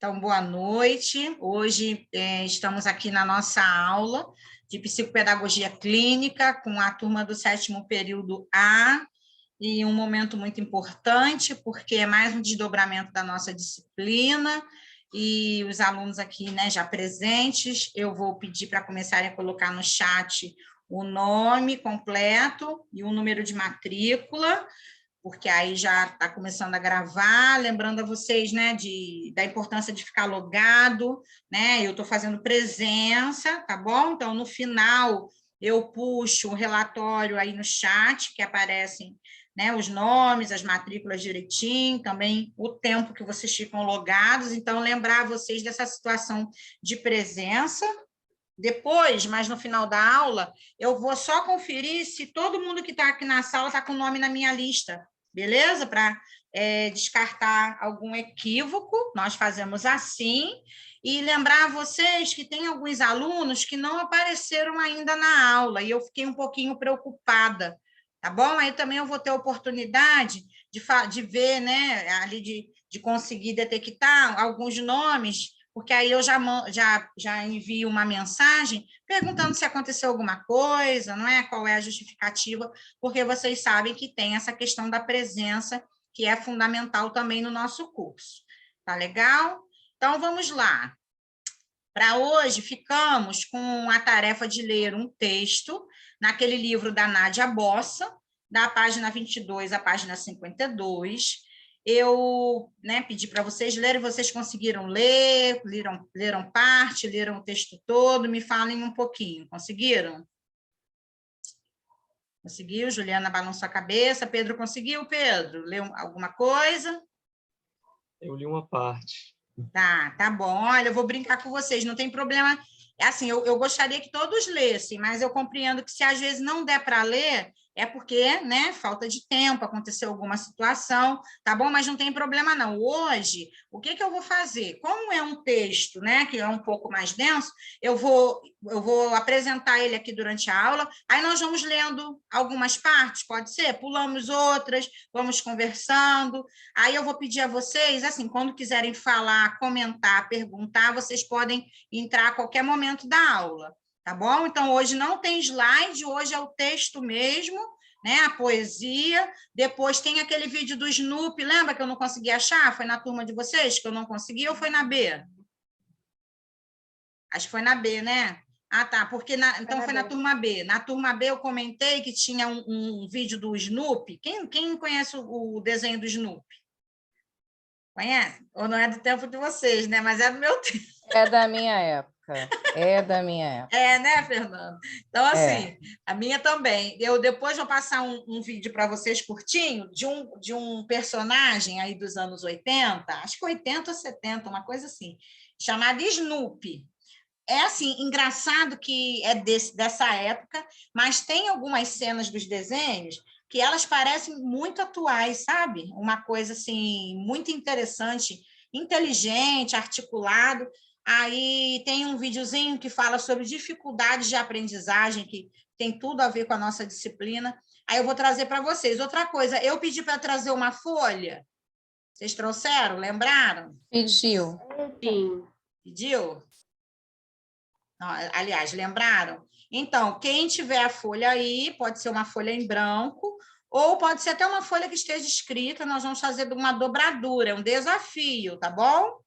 Então, boa noite. Hoje estamos aqui na nossa aula de psicopedagogia clínica com a turma do 7º período A, e um momento muito importante, porque é mais um desdobramento da nossa disciplina, e os alunos aqui, né, já presentes, eu vou pedir para começarem a colocar no chat o nome completo e o número de matrícula, porque aí já está começando a gravar, lembrando a vocês, né, da importância de ficar logado, né, eu estou fazendo presença, tá bom? Então, no final, eu puxo o relatório aí no chat, que aparecem, né, os nomes, as matrículas direitinho, também o tempo que vocês ficam logados, então, lembrar vocês dessa situação de presença. Depois, mas no final da aula, eu vou só conferir se todo mundo que está aqui na sala está com o nome na minha lista, beleza? Para descartar algum equívoco, nós fazemos assim. E lembrar a vocês que tem alguns alunos que não apareceram ainda na aula, e eu fiquei um pouquinho preocupada, tá bom? Aí também eu vou ter oportunidade de ver, né, ali de conseguir detectar alguns nomes, porque aí eu já envio uma mensagem perguntando se aconteceu alguma coisa, não é? Qual é a justificativa, porque vocês sabem que tem essa questão da presença, que é fundamental também no nosso curso. Tá legal? Então, vamos lá. Para hoje, ficamos com a tarefa de ler um texto naquele livro da Nádia Bossa, da página 22 à página 52, eu, né, pedi para vocês lerem, vocês conseguiram ler, leram parte, leram o texto todo, me falem um pouquinho, conseguiram? Conseguiu? Juliana balançou a cabeça, Pedro conseguiu? Pedro, leu alguma coisa? Eu li uma parte. Tá bom, olha, eu vou brincar com vocês, não tem problema, é assim, eu gostaria que todos lessem, mas eu compreendo que se às vezes não der para ler, é porque, né, falta de tempo, aconteceu alguma situação, tá bom? Mas não tem problema não. Hoje, o que eu vou fazer? Como é um texto, né, que é um pouco mais denso, eu vou apresentar ele aqui durante a aula, aí nós vamos lendo algumas partes, pode ser? Pulamos outras, vamos conversando, aí eu vou pedir a vocês, assim, quando quiserem falar, comentar, perguntar, vocês podem entrar a qualquer momento da aula. Tá bom? Então, hoje não tem slide, hoje é o texto mesmo, né? A poesia. Depois tem aquele vídeo do Snoopy, lembra que eu não consegui achar? Foi na turma de vocês que eu não consegui ou foi na B? Acho que foi na B, né? Ah, tá, porque então foi na turma B. Na turma B eu comentei que tinha um vídeo do Snoopy. Quem conhece o desenho do Snoopy? Conhece? Ou não é do tempo de vocês, né? Mas é do meu tempo. É da minha época. É da minha época. É, né, Fernanda? Então, assim, a minha também. Eu depois vou passar um vídeo para vocês curtinho de um personagem aí dos anos 80, acho que 80 ou 70, uma coisa assim, chamado Snoopy. É assim, engraçado que é dessa época, mas tem algumas cenas dos desenhos que elas parecem muito atuais, sabe? Uma coisa assim, muito interessante, inteligente, articulado. Aí tem um videozinho que fala sobre dificuldades de aprendizagem, que tem tudo a ver com a nossa disciplina. Aí eu vou trazer para vocês. Outra coisa, eu pedi para trazer uma folha. Vocês trouxeram? Lembraram? Pediu. Sim. Pediu? Aliás, lembraram? Então, quem tiver a folha aí, pode ser uma folha em branco, ou pode ser até uma folha que esteja escrita, nós vamos fazer uma dobradura, é um desafio, tá bom?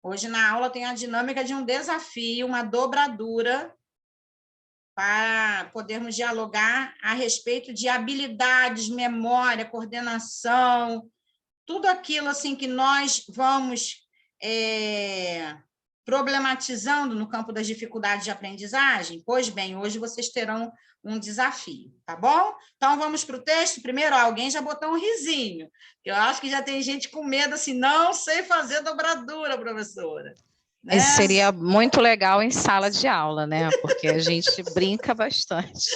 Hoje na aula tem a dinâmica de um desafio, uma dobradura, para podermos dialogar a respeito de habilidades, memória, coordenação, tudo aquilo assim que nós vamos problematizando no campo das dificuldades de aprendizagem. Pois bem, hoje vocês terão um desafio, tá bom? Então, vamos para o texto. Primeiro, alguém já botou um risinho. Eu acho que já tem gente com medo, assim, não sei fazer dobradura, professora. Né? Isso seria muito legal em sala de aula, né? Porque a gente brinca bastante.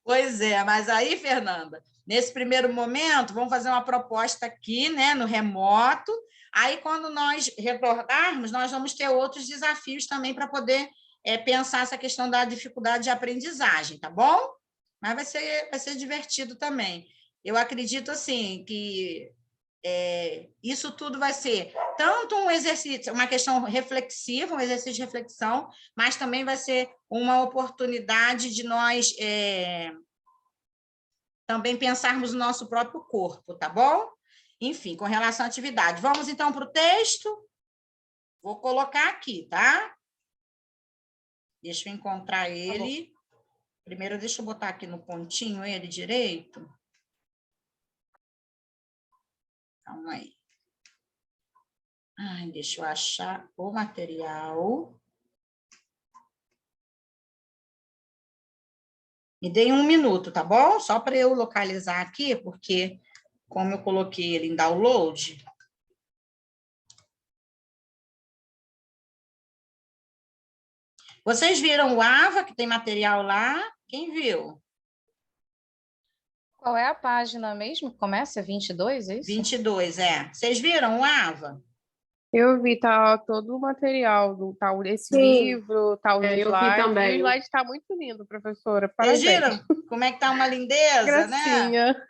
Pois é, mas aí, Fernanda, nesse primeiro momento, vamos fazer uma proposta aqui, né, no remoto. Aí, quando nós retornarmos, nós vamos ter outros desafios também para poder pensar essa questão da dificuldade de aprendizagem, tá bom? Mas vai ser divertido também. Eu acredito, assim, que isso tudo vai ser tanto um exercício, uma questão reflexiva, um exercício de reflexão, mas também vai ser uma oportunidade de nós também pensarmos no nosso próprio corpo, tá bom? Enfim, com relação à atividade. Vamos, então, para o texto? Vou colocar aqui, tá? Deixa eu encontrar ele. Primeiro, deixa eu botar aqui no pontinho ele direito. Calma aí. Ai, deixa eu achar o material. Me dê 1 minuto, tá bom? Só para eu localizar aqui, porque como eu coloquei ele em download. Vocês viram o AVA, que tem material lá? Quem viu? Qual é a página mesmo? Começa 22, é isso? 22, é. Vocês viram o AVA? Eu vi, tá todo o material, esse Sim. livro, tá os Eu vi slides. também. O slide tá muito lindo, professora. Vocês Parabéns. viram como é que tá uma lindeza, né? Gracinha.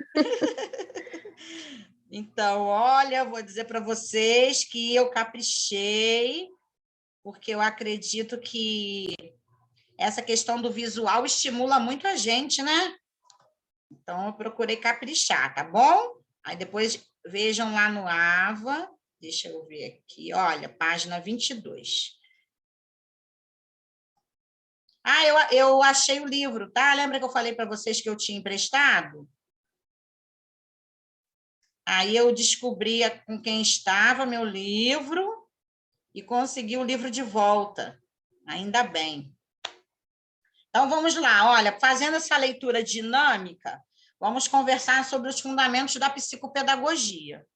Então, olha, vou dizer para vocês que eu caprichei, porque eu acredito que essa questão do visual estimula muito a gente, né? Então, eu procurei caprichar, tá bom? Aí depois vejam lá no AVA, deixa eu ver aqui, olha, página 22. Ah, eu achei o livro, tá? Lembra que eu falei para vocês que eu tinha emprestado? Aí eu descobri com quem estava meu livro e consegui o livro de volta. Ainda bem. Então, vamos lá. Olha, fazendo essa leitura dinâmica, vamos conversar sobre os fundamentos da psicopedagogia.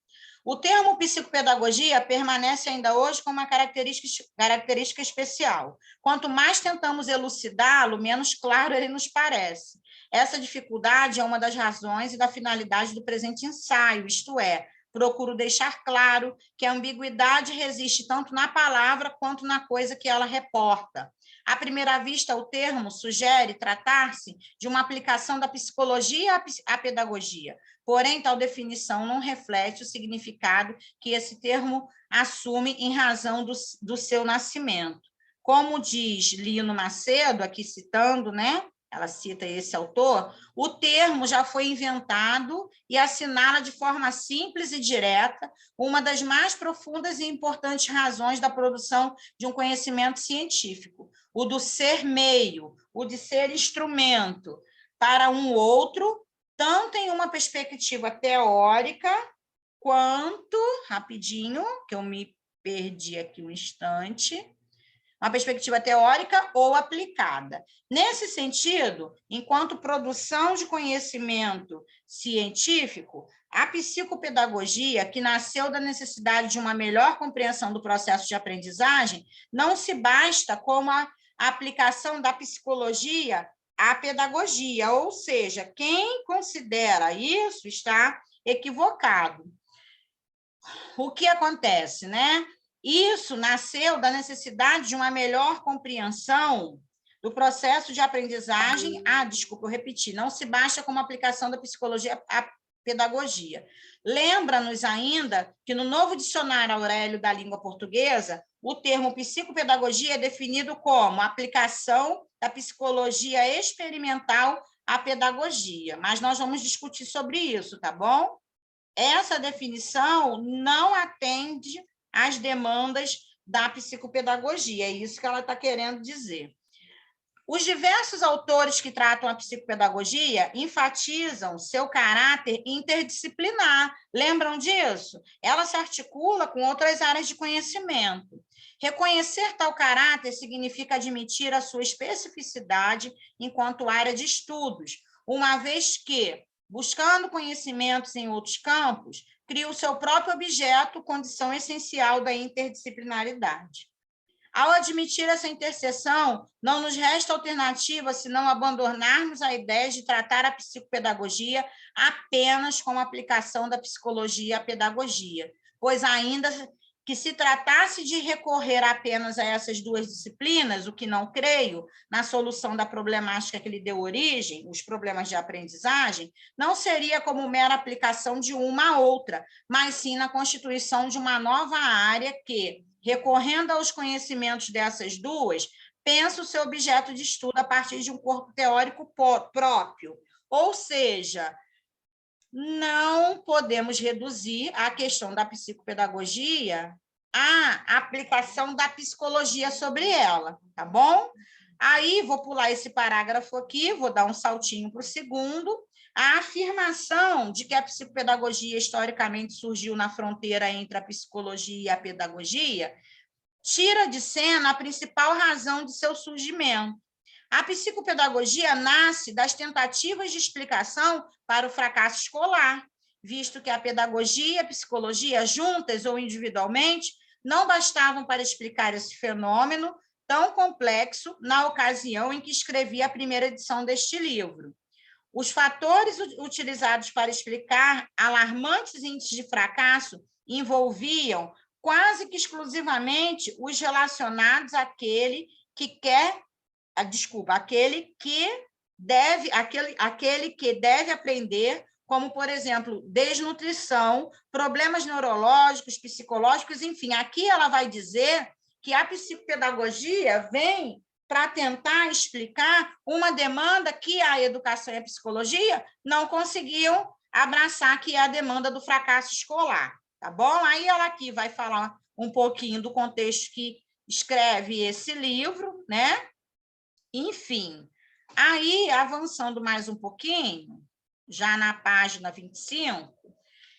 O termo psicopedagogia permanece ainda hoje com uma característica especial. Quanto mais tentamos elucidá-lo, menos claro ele nos parece. Essa dificuldade é uma das razões e da finalidade do presente ensaio, isto é, procuro deixar claro que a ambiguidade resiste tanto na palavra quanto na coisa que ela reporta. À primeira vista, o termo sugere tratar-se de uma aplicação da psicologia à pedagogia. Porém, tal definição não reflete o significado que esse termo assume em razão do seu nascimento. Como diz Lino Macedo, aqui citando, né? Ela cita esse autor, o termo já foi inventado e assinala de forma simples e direta uma das mais profundas e importantes razões da produção de um conhecimento científico, o do ser meio, o de ser instrumento para um outro, tanto em uma perspectiva teórica, quanto, rapidinho, que eu me perdi aqui um instante, uma perspectiva teórica ou aplicada. Nesse sentido, enquanto produção de conhecimento científico, a psicopedagogia, que nasceu da necessidade de uma melhor compreensão do processo de aprendizagem, não se basta com a aplicação da psicologia à pedagogia, ou seja, quem considera isso está equivocado. O que acontece, né? Isso nasceu da necessidade de uma melhor compreensão do processo de aprendizagem. Desculpa, eu repeti, não se basta com uma aplicação da psicologia à pedagogia. Lembra-nos ainda que no novo dicionário Aurélio da língua portuguesa, o termo psicopedagogia é definido como aplicação da psicologia experimental à pedagogia, mas nós vamos discutir sobre isso, tá bom? Essa definição não atende às demandas da psicopedagogia, é isso que ela está querendo dizer. Os diversos autores que tratam a psicopedagogia enfatizam seu caráter interdisciplinar. Lembram disso? Ela se articula com outras áreas de conhecimento. Reconhecer tal caráter significa admitir a sua especificidade enquanto área de estudos, uma vez que, buscando conhecimentos em outros campos, cria o seu próprio objeto, condição essencial da interdisciplinaridade. Ao admitir essa interseção, não nos resta alternativa senão abandonarmos a ideia de tratar a psicopedagogia apenas com a aplicação da psicologia à pedagogia, pois ainda que se tratasse de recorrer apenas a essas duas disciplinas, o que não creio, na solução da problemática que lhe deu origem, os problemas de aprendizagem, não seria como mera aplicação de uma a outra, mas sim na constituição de uma nova área que, recorrendo aos conhecimentos dessas duas, pensa o seu objeto de estudo a partir de um corpo teórico próprio. Ou seja, não podemos reduzir a questão da psicopedagogia à aplicação da psicologia sobre ela, tá bom? Aí, vou pular esse parágrafo aqui, vou dar um saltinho para o segundo. A afirmação de que a psicopedagogia historicamente surgiu na fronteira entre a psicologia e a pedagogia tira de cena a principal razão de seu surgimento. A psicopedagogia nasce das tentativas de explicação para o fracasso escolar, visto que a pedagogia e a psicologia, juntas ou individualmente, não bastavam para explicar esse fenômeno tão complexo na ocasião em que escrevi a primeira edição deste livro. Os fatores utilizados para explicar alarmantes índices de fracasso envolviam quase que exclusivamente os relacionados àquele que deve aprender, como, por exemplo, desnutrição, problemas neurológicos, psicológicos, enfim. Aqui ela vai dizer que a psicopedagogia vem para tentar explicar uma demanda que a educação e a psicologia não conseguiam abraçar, que é a demanda do fracasso escolar, tá bom? Aí ela aqui vai falar um pouquinho do contexto que escreve esse livro, né? Enfim, aí, avançando mais um pouquinho, já na página 25,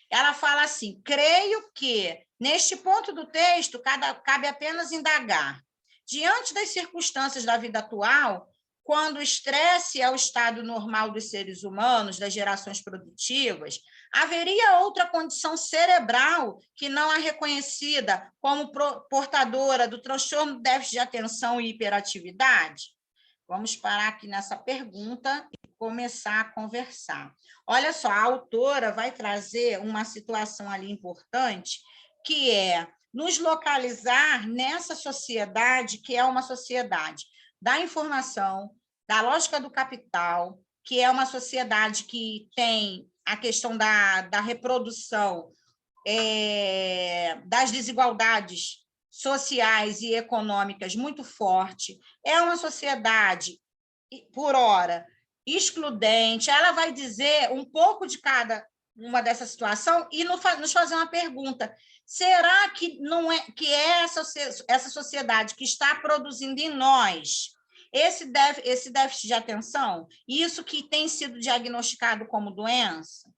ela fala assim: creio que, neste ponto do texto, cabe apenas indagar. Diante das circunstâncias da vida atual, quando o estresse é o estado normal dos seres humanos, das gerações produtivas, haveria outra condição cerebral que não é reconhecida como portadora do transtorno de déficit de atenção e hiperatividade? Vamos parar aqui nessa pergunta e começar a conversar. Olha só, a autora vai trazer uma situação ali importante, que é nos localizar nessa sociedade, que é uma sociedade da informação, da lógica do capital, que é uma sociedade que tem a questão da reprodução das desigualdades sociais e econômicas muito forte, é uma sociedade, por hora, excludente. Ela vai dizer um pouco de cada uma dessa situação e nos fazer uma pergunta: será que não é que é essa sociedade que está produzindo em nós esse déficit de atenção, isso que tem sido diagnosticado como doença?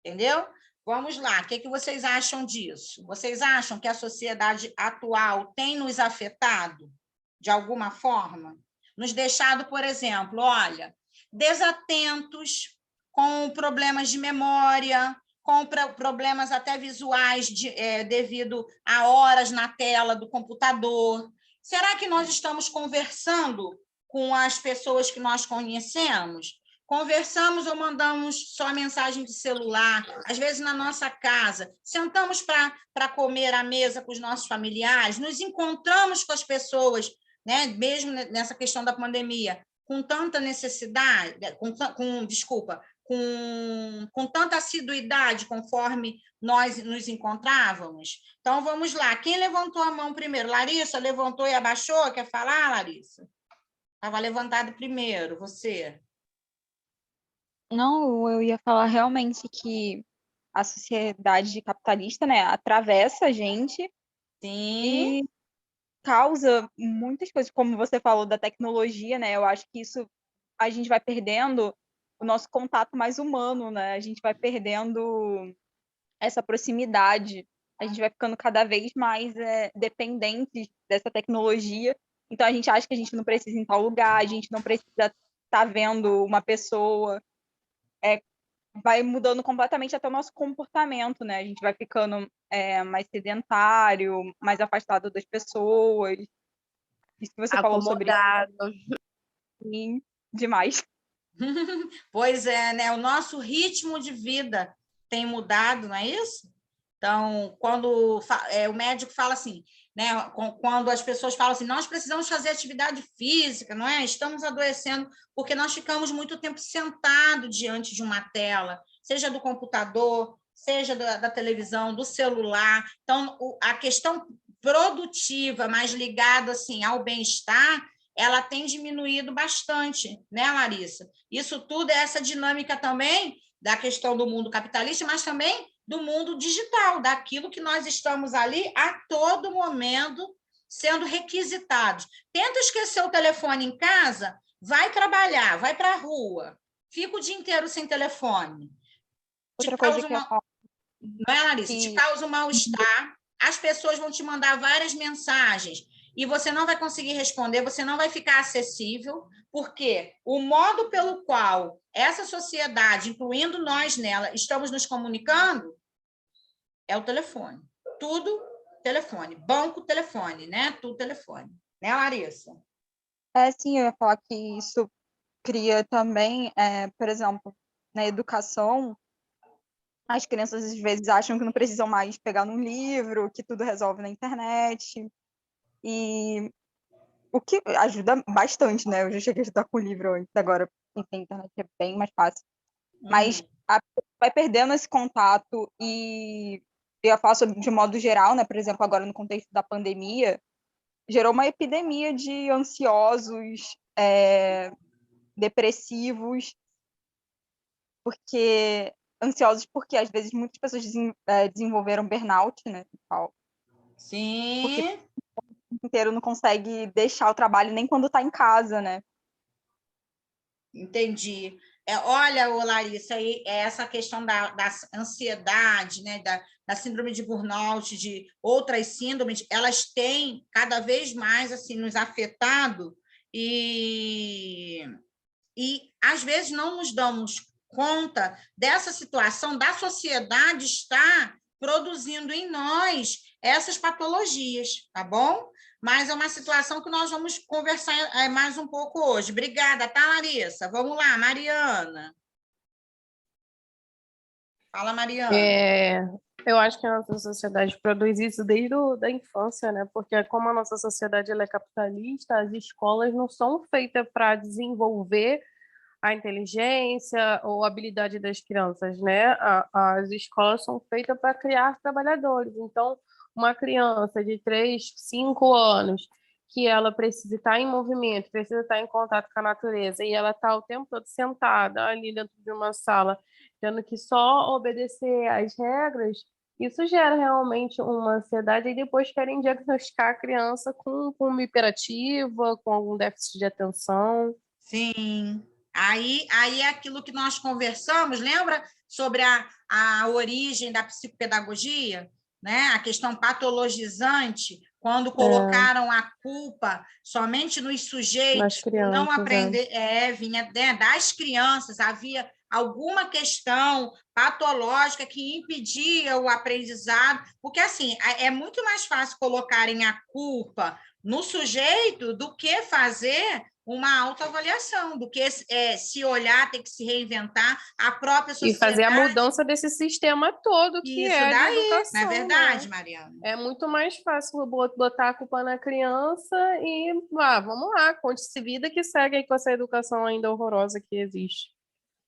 Entendeu? Vamos lá, o que vocês acham disso? Vocês acham que a sociedade atual tem nos afetado de alguma forma? Nos deixado, por exemplo, olha, desatentos, com problemas de memória, com problemas até visuais devido a horas na tela do computador. Será que nós estamos conversando com as pessoas que nós conhecemos? Conversamos ou mandamos só mensagem de celular, às vezes na nossa casa, sentamos para comer à mesa com os nossos familiares, nos encontramos com as pessoas, né, mesmo nessa questão da pandemia, com tanta necessidade, com tanta assiduidade conforme nós nos encontrávamos. Então, vamos lá. Quem levantou a mão primeiro? Larissa levantou e abaixou? Quer falar, Larissa? Estava levantado primeiro, você. Não, eu ia falar realmente que a sociedade capitalista, né, atravessa a gente. Sim. E causa muitas coisas, como você falou da tecnologia, né? Eu acho que isso a gente vai perdendo o nosso contato mais humano, né? A gente vai perdendo essa proximidade, a gente vai ficando cada vez mais dependente dessa tecnologia. Então a gente acha que a gente não precisa ir em tal lugar, a gente não precisa estar vendo uma pessoa. Vai mudando completamente até o nosso comportamento, né? A gente vai ficando mais sedentário, mais afastado das pessoas. Isso que você falou sobre mim, demais. Pois é, né? O nosso ritmo de vida tem mudado, não é isso? Então, quando o médico fala assim, né, quando as pessoas falam assim, nós precisamos fazer atividade física, não é? Estamos adoecendo porque nós ficamos muito tempo sentado diante de uma tela, seja do computador, seja da televisão, do celular. Então, a questão produtiva, mais ligada assim, ao bem-estar, ela tem diminuído bastante, né, Larissa? Isso tudo é essa dinâmica também da questão do mundo capitalista, mas também do mundo digital, daquilo que nós estamos ali a todo momento sendo requisitados. Tenta esquecer o telefone em casa, vai trabalhar, vai para a rua, fica o dia inteiro sem telefone. Outra coisa que eu falo, não é, Larissa? Te causa um mal-estar, as pessoas vão te mandar várias mensagens e você não vai conseguir responder, você não vai ficar acessível, porque o modo pelo qual essa sociedade, incluindo nós nela, estamos nos comunicando é o telefone. Tudo telefone. Banco, telefone, né? Tudo telefone. Né, Larissa? Sim, eu ia falar que isso cria também, por exemplo, na educação, as crianças às vezes acham que não precisam mais pegar num livro, que tudo resolve na internet. E o que ajuda bastante, né? Eu já cheguei a estudar com o livro antes, agora enfim, a internet é bem mais fácil. Mas vai perdendo esse contato e eu ia falar sobre, de modo geral, né? Por exemplo, agora no contexto da pandemia, gerou uma epidemia de ansiosos, depressivos, porque às vezes muitas pessoas desenvolveram burnout, né? Sim. Porque o inteiro não consegue deixar o trabalho nem quando está em casa, né? Entendi. Olha, Larissa, aí, essa questão da ansiedade, né, da síndrome de burnout, de outras síndromes, elas têm cada vez mais assim, nos afetado e às vezes não nos damos conta dessa situação da sociedade estar produzindo em nós essas patologias, tá bom? Mas é uma situação que nós vamos conversar mais um pouco hoje. Obrigada, tá, Larissa? Vamos lá, Mariana. Fala, Mariana. Eu acho que a nossa sociedade produz isso desde a infância, né? Porque como a nossa sociedade ela é capitalista, as escolas não são feitas para desenvolver a inteligência ou a habilidade das crianças, né? As escolas são feitas para criar trabalhadores. Então, uma criança de 3, 5 anos que ela precisa estar em movimento, precisa estar em contato com a natureza e ela está o tempo todo sentada ali dentro de uma sala, tendo que só obedecer às regras, isso gera realmente uma ansiedade e depois querem diagnosticar a criança com uma hiperativa, com algum déficit de atenção. Sim. Aí é aquilo que nós conversamos, lembra? Sobre a origem da psicopedagogia, né? A questão patologizante, quando colocaram a culpa somente nos sujeitos, não aprender, vinha das crianças, havia alguma questão patológica que impedia o aprendizado, porque assim, é muito mais fácil colocarem a culpa no sujeito do que fazer uma autoavaliação, do que se olhar, ter que se reinventar, a própria sociedade. E fazer a mudança desse sistema todo que isso é daí, de educação. não é verdade, né? Mariana? É muito mais fácil botar a culpa na criança e vamos lá, conte-se vida que segue aí com essa educação ainda horrorosa que existe.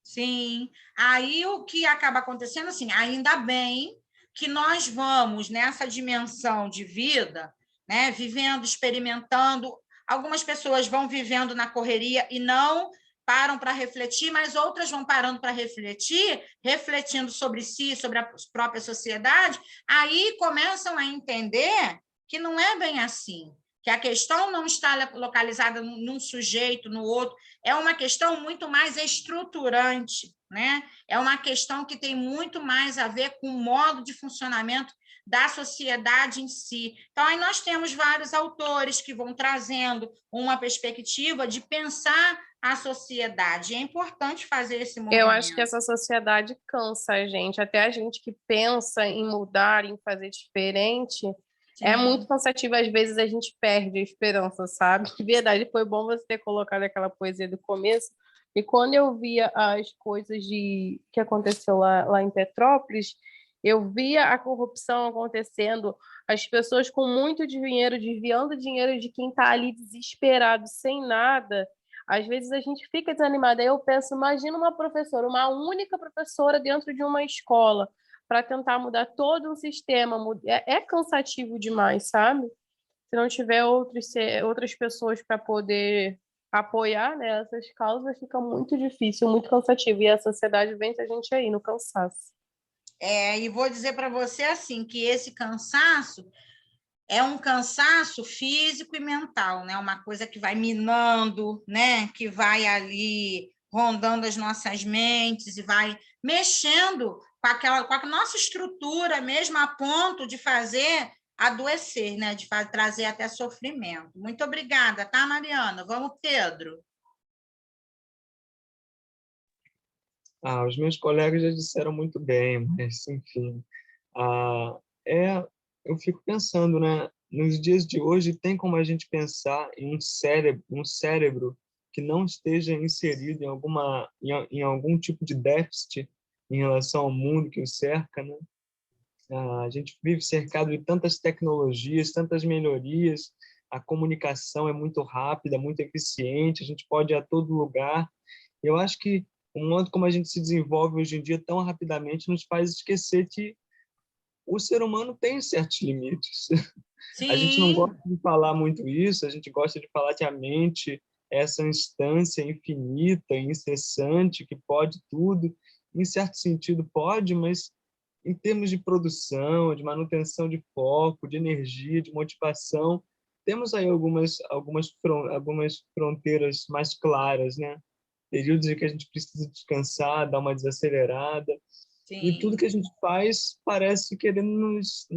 Sim. Aí o que acaba acontecendo, assim, ainda bem que nós vamos nessa dimensão de vida, né, vivendo, experimentando. Algumas pessoas vão vivendo na correria e não param para refletir, mas outras vão parando para refletir, refletindo sobre si, sobre a própria sociedade, aí começam a entender que não é bem assim, que a questão não está localizada num sujeito, no outro, é uma questão muito mais estruturante, né? É uma questão que tem muito mais a ver com o modo de funcionamento da sociedade em si. Então, aí nós temos vários autores que vão trazendo uma perspectiva de pensar a sociedade. É importante fazer esse movimento. Eu acho que essa sociedade cansa a gente, até a gente que pensa em mudar, em fazer diferente. Sim. É muito cansativo, às vezes a gente perde a esperança, sabe? De verdade, foi bom você ter colocado aquela poesia do começo, e quando eu via as coisas que aconteceu lá em Petrópolis, Eu via a corrupção acontecendo, as pessoas com muito dinheiro, desviando dinheiro de quem está ali desesperado, sem nada. Às vezes a gente fica desanimada. Aí eu penso, imagina uma professora, uma única professora dentro de uma escola, para tentar mudar todo um sistema. É cansativo demais, sabe? Se não tiver outras pessoas para poder apoiar, né, essas causas, fica muito difícil, muito cansativo. E a sociedade vence a gente aí no cansaço. E vou dizer para você assim, que esse cansaço é um cansaço físico e mental, né? Uma coisa que vai minando, né? Que vai ali rondando as nossas mentes e vai mexendo com a nossa estrutura mesmo, a ponto de fazer adoecer, né? De trazer até sofrimento. Muito obrigada, tá, Mariana? Vamos, Pedro. Os meus colegas já disseram muito bem, mas, enfim, ah, é, eu fico pensando, né? Nos dias de hoje, tem como a gente pensar em um cérebro que não esteja inserido em algum tipo de déficit em relação ao mundo que o cerca, né? A gente vive cercado de tantas tecnologias, tantas melhorias, a comunicação é muito rápida, muito eficiente, a gente pode ir a todo lugar. Eu acho que o modo como a gente se desenvolve hoje em dia tão rapidamente nos faz esquecer que o ser humano tem certos limites. A gente não Sim. gosta de falar muito isso, a gente gosta de falar que a mente é essa instância infinita, incessante, que pode tudo. Em certo sentido pode, mas em termos de produção, de manutenção de foco, de energia, de motivação, temos aí algumas fronteiras mais claras, né? Períodos em que a gente precisa descansar, dar uma desacelerada, e tudo Sim. que a gente faz parece querer nos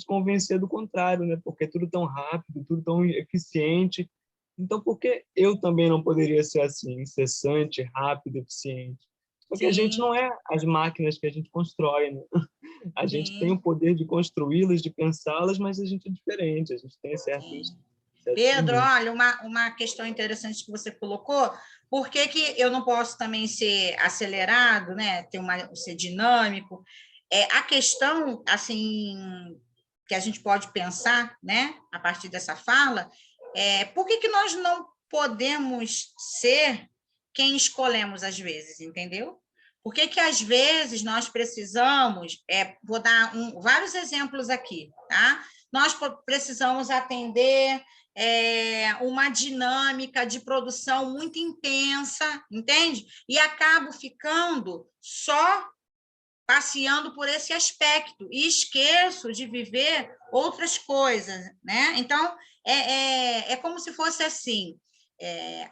convencer do contrário, né? Porque é tudo tão rápido, tudo tão eficiente. Então, por que eu também não poderia ser assim, incessante, rápido, eficiente? Porque a gente Sim. não é as máquinas que a gente constrói, né? A gente tem Sim. o poder de construí-las, de pensá-las, mas a gente é diferente, a gente tem certos Pedro, limites. olha, uma questão interessante que você colocou, por que que eu não posso também ser acelerado, né? Ser dinâmico? A questão, assim, que a gente pode pensar, né, a partir dessa fala, por que que nós não podemos ser quem escolhemos às vezes, entendeu? Por que que às vezes nós precisamos, vou dar vários exemplos aqui, tá? Nós precisamos atender uma dinâmica de produção muito intensa, entende? E acabo ficando só passeando por esse aspecto e esqueço de viver outras coisas, né? Então, é como se fosse assim,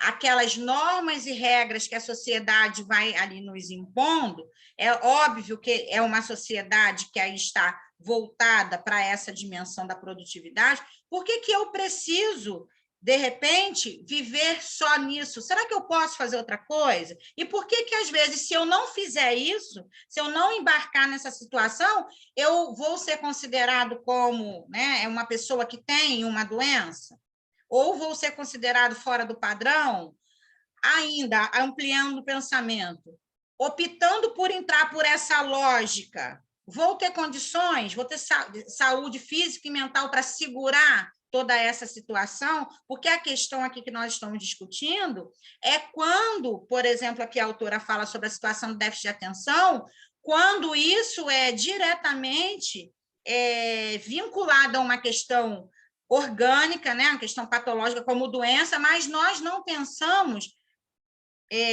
aquelas normas e regras que a sociedade vai ali nos impondo, é óbvio que é uma sociedade que aí está voltada para essa dimensão da produtividade. Por que que eu preciso, de repente, viver só nisso? Será que eu posso fazer outra coisa? E por que que, às vezes, se eu não fizer isso, se eu não embarcar nessa situação, eu vou ser considerado como, né, uma pessoa que tem uma doença? Ou vou ser considerado fora do padrão? Ainda, ampliando o pensamento, optando por entrar por essa lógica, vou ter condições, vou ter saúde física e mental para segurar toda essa situação, porque a questão aqui que nós estamos discutindo é quando, por exemplo, aqui a autora fala sobre a situação do déficit de atenção, quando isso é diretamente vinculado a uma questão orgânica, né, uma questão patológica como doença, mas nós não pensamos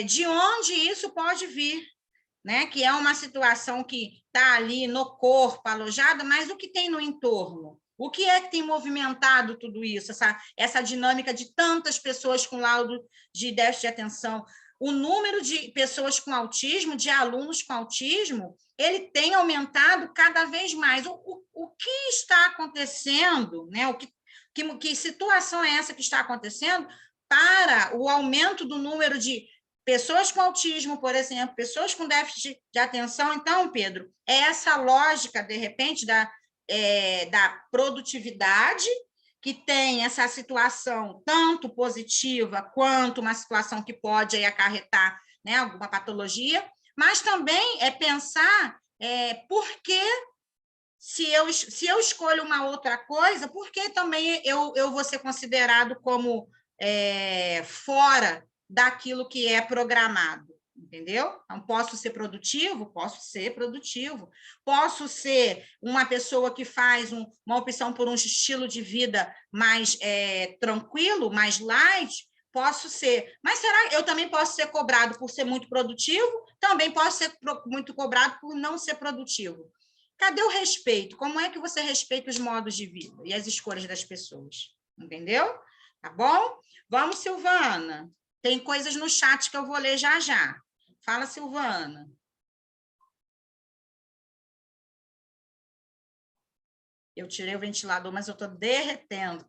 de onde isso pode vir, né? Que é uma situação que está ali no corpo alojada, mas o que tem no entorno? O que é que tem movimentado tudo isso, essa dinâmica de tantas pessoas com laudo de déficit de atenção? O número de pessoas com autismo, de alunos com autismo, ele tem aumentado cada vez mais. O que está acontecendo, né? Que situação é essa que está acontecendo para o aumento do número de pessoas com autismo, por exemplo, pessoas com déficit de atenção? Então, Pedro, é essa lógica, de repente, da produtividade, que tem essa situação tanto positiva quanto uma situação que pode aí acarretar, né, alguma patologia, mas também pensar por que, se eu escolho uma outra coisa, por que também eu vou ser considerado como fora daquilo que é programado? Entendeu? Então, posso ser produtivo? Posso ser produtivo. Posso ser uma pessoa que faz uma opção por um estilo de vida mais tranquilo, mais light? Posso ser. Mas será que eu também posso ser cobrado por ser muito produtivo? Também posso ser muito cobrado por não ser produtivo. Cadê o respeito? Como é que você respeita os modos de vida e as escolhas das pessoas? Entendeu? Tá bom? Vamos, Silvana. Tem coisas no chat que eu vou ler já já. Fala, Silvana. Eu tirei o ventilador, mas eu estou derretendo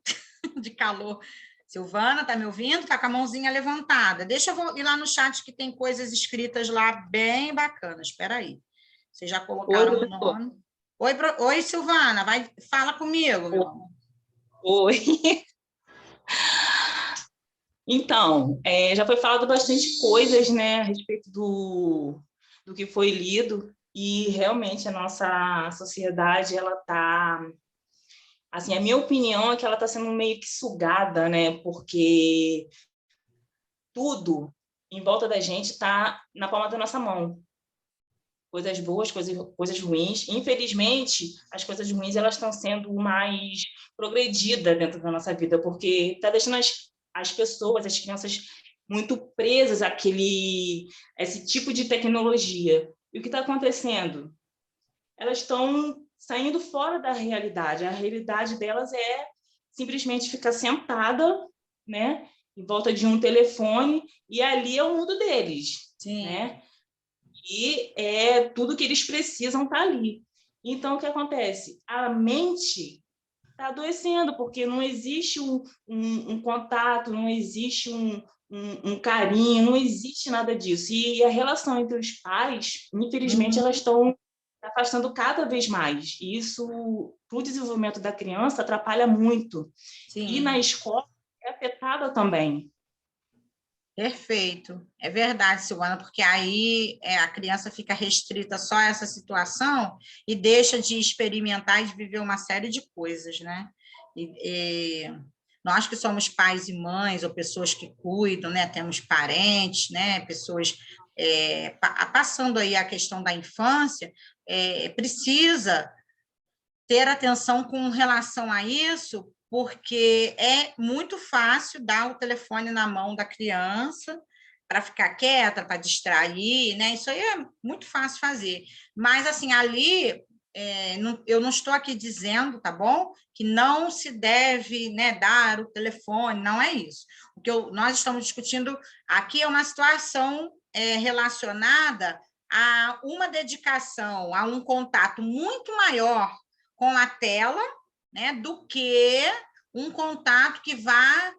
de calor. Silvana, tá me ouvindo? Tá com a mãozinha levantada. Deixa eu ir lá no chat que tem coisas escritas lá bem bacanas. Espera aí. Vocês já colocaram o nome? Oi, Silvana. Fala comigo, meu amor. Oi. Então, já foi falado bastante coisas, né, a respeito do que foi lido, e realmente a nossa sociedade, ela está, assim, a minha opinião é que ela está sendo meio que sugada, né, porque tudo em volta da gente está na palma da nossa mão. Coisas boas, coisas ruins. Infelizmente, as coisas ruins, elas estão sendo mais progredidas dentro da nossa vida, porque está deixando as pessoas, as crianças, muito presas esse tipo de tecnologia. E o que está acontecendo? Elas estão saindo fora da realidade. A realidade delas é simplesmente ficar sentada, né, em volta de um telefone, e ali é o mundo deles. Sim. Né? E tudo que eles precisam está ali. Então, o que acontece? A mente está adoecendo, porque não existe um contato, não existe um carinho, não existe nada disso. E a relação entre os pais, infelizmente, elas estão afastando cada vez mais. E isso, para o desenvolvimento da criança, atrapalha muito. Sim. E na escola é afetada também. Perfeito. É verdade, Silvana, porque aí a criança fica restrita só a essa situação e deixa de experimentar e de viver uma série de coisas, né? E nós que somos pais e mães, ou pessoas que cuidam, né? Temos parentes, né? Pessoas passando aí a questão da infância, precisa ter atenção com relação a isso, porque é muito fácil dar o telefone na mão da criança para ficar quieta, para distrair, né? Isso aí é muito fácil fazer. Mas, assim, ali, eu não estou aqui dizendo, tá bom? Que não se deve, né, dar o telefone, não é isso. O que nós estamos discutindo aqui é uma situação relacionada a uma dedicação, a um contato muito maior com a tela, né, do que um contato que vá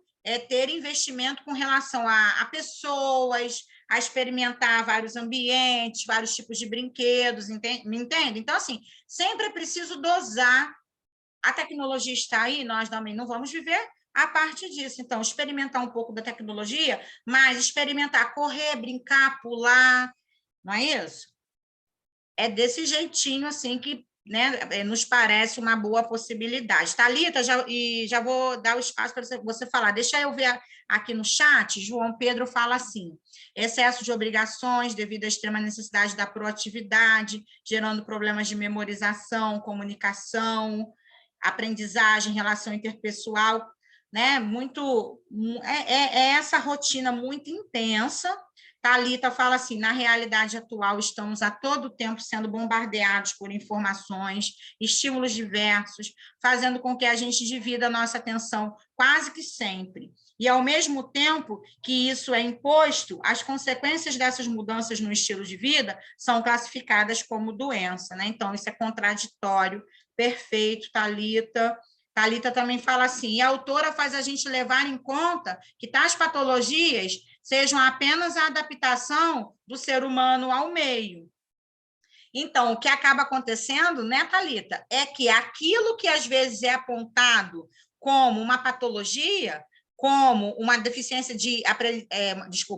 ter investimento com relação a pessoas, a experimentar vários ambientes, vários tipos de brinquedos, me entende? Então, assim, sempre é preciso dosar. A tecnologia está aí, nós também não vamos viver a parte disso. Então, experimentar um pouco da tecnologia, mas experimentar correr, brincar, pular, não é isso? É desse jeitinho, assim, que, né, nos parece uma boa possibilidade. Thalita, já vou dar o espaço para você falar. Deixa eu ver aqui no chat, João Pedro fala assim: excesso de obrigações devido à extrema necessidade da proatividade, gerando problemas de memorização, comunicação, aprendizagem, relação interpessoal, né? Essa rotina muito intensa. Thalita fala assim: na realidade atual, estamos a todo tempo sendo bombardeados por informações, estímulos diversos, fazendo com que a gente divida a nossa atenção quase que sempre. E, ao mesmo tempo que isso é imposto, as consequências dessas mudanças no estilo de vida são classificadas como doença, né? Então, isso é contraditório. Perfeito, Thalita. Thalita também fala assim: e a autora faz a gente levar em conta que tais patologias sejam apenas a adaptação do ser humano ao meio. Então, o que acaba acontecendo, né, Thalita, é que aquilo que às vezes é apontado como uma patologia, como uma deficiência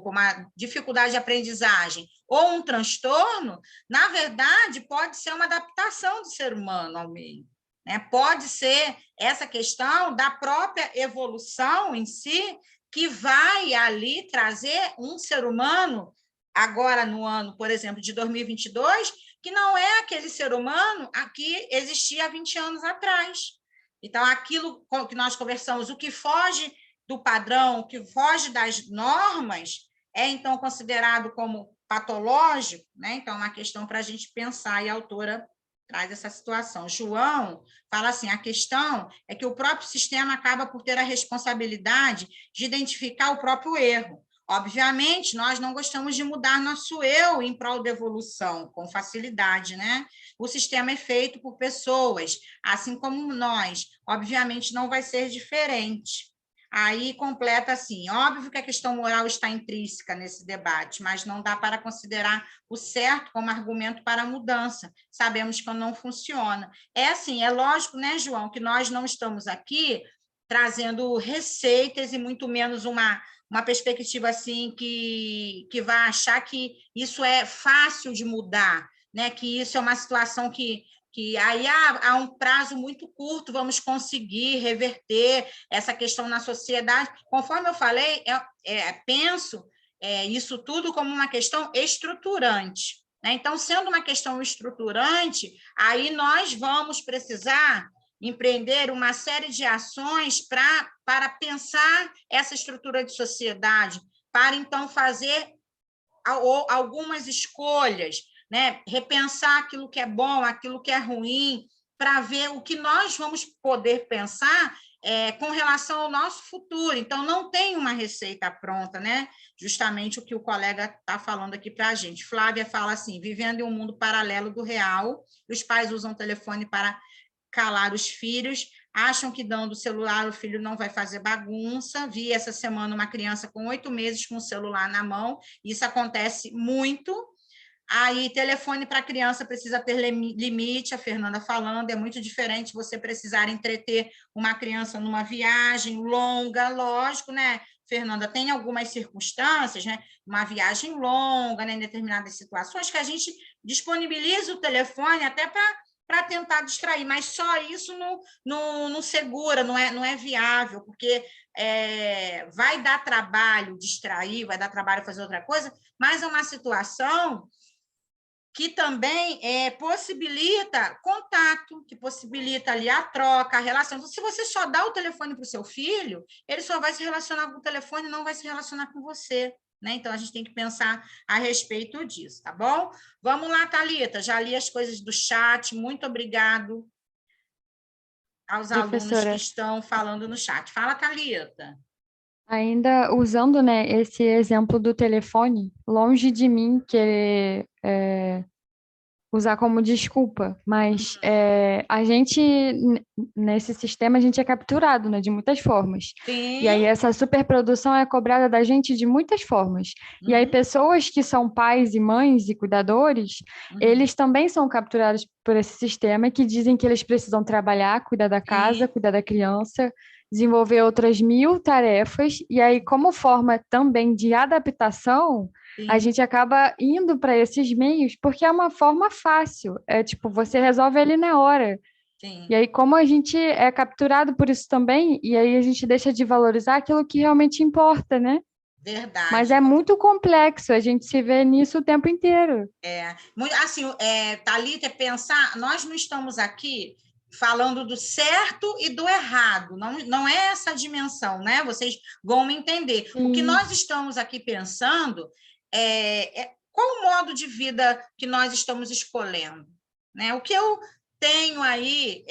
uma dificuldade de aprendizagem ou um transtorno, na verdade, pode ser uma adaptação do ser humano ao meio, né? Pode ser essa questão da própria evolução em si, que vai ali trazer um ser humano, agora no ano, por exemplo, de 2022, que não é aquele ser humano que existia há 20 anos atrás. Então, aquilo que nós conversamos, o que foge do padrão, o que foge das normas, é, então, considerado como patológico, né? Então, é uma questão para a gente pensar, e a autora traz essa situação. João fala assim, a questão é que o próprio sistema acaba por ter a responsabilidade de identificar o próprio erro. Obviamente, nós não gostamos de mudar nosso eu em prol da evolução, com facilidade, né? O sistema é feito por pessoas, assim como nós. Obviamente, não vai ser diferente. Aí completa assim, óbvio que a questão moral está intrínseca nesse debate, mas não dá para considerar o certo como argumento para a mudança. Sabemos que não funciona. É assim, é lógico, né, João, que nós não estamos aqui trazendo receitas e muito menos uma perspectiva assim que vai achar que isso é fácil de mudar, né? Que isso é uma situação que aí há um prazo muito curto, vamos conseguir reverter essa questão na sociedade. Conforme eu falei, penso isso tudo como uma questão estruturante, né? Então, sendo uma questão estruturante, aí nós vamos precisar empreender uma série de ações para pensar essa estrutura de sociedade, para, então, fazer algumas escolhas, né? Repensar aquilo que é bom, aquilo que é ruim, para ver o que nós vamos poder pensar com relação ao nosso futuro. Então, não tem uma receita pronta, né? Justamente o que o colega está falando aqui para a gente. Flávia fala assim, vivendo em um mundo paralelo do real, os pais usam o telefone para calar os filhos, acham que dando o celular o filho não vai fazer bagunça. Vi essa semana uma criança com 8 meses com o celular na mão, isso acontece muito. Aí, telefone para criança precisa ter limite, a Fernanda falando, é muito diferente você precisar entreter uma criança numa viagem longa, lógico, né, Fernanda? Tem algumas circunstâncias, né, uma viagem longa, né, em determinadas situações, que a gente disponibiliza o telefone até para tentar distrair, mas só isso não segura, não é viável, porque vai dar trabalho distrair, vai dar trabalho fazer outra coisa, mas é uma situação que também possibilita contato, que possibilita ali a troca, a relação. Então, se você só dá o telefone para o seu filho, ele só vai se relacionar com o telefone, não vai se relacionar com você, né? Então, a gente tem que pensar a respeito disso, tá bom? Vamos lá, Thalita, já li as coisas do chat, muito obrigado aos alunos que estão falando no chat. Fala, Thalita. Ainda usando, né, esse exemplo do telefone, longe de mim querer usar como desculpa, mas a gente, nesse sistema, a gente é capturado, né, de muitas formas. Sim. E aí essa superprodução é cobrada da gente de muitas formas. E aí pessoas que são pais e mães e cuidadores, eles também são capturados por esse sistema que dizem que eles precisam trabalhar, cuidar da casa, cuidar da criança, desenvolver outras 1000 tarefas, e aí, como forma também de adaptação, a gente acaba indo para esses meios, porque é uma forma fácil, tipo, você resolve ali na hora. Sim. E aí, como a gente é capturado por isso também, e aí a gente deixa de valorizar aquilo que realmente importa, né? Verdade. Mas é muito complexo, a gente se vê nisso o tempo inteiro. Assim, Thalita, pensar, nós não estamos aqui falando do certo e do errado, não é essa dimensão, né? Vocês vão me entender. Sim. O que nós estamos aqui pensando qual o modo de vida que nós estamos escolhendo, né? O que eu tenho aí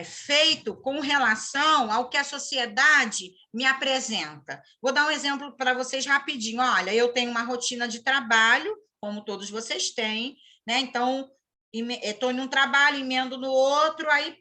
feito com relação ao que a sociedade me apresenta. Vou dar um exemplo para vocês rapidinho. Olha, eu tenho uma rotina de trabalho, como todos vocês têm, né? Então, estou em um trabalho, emendo no outro, aí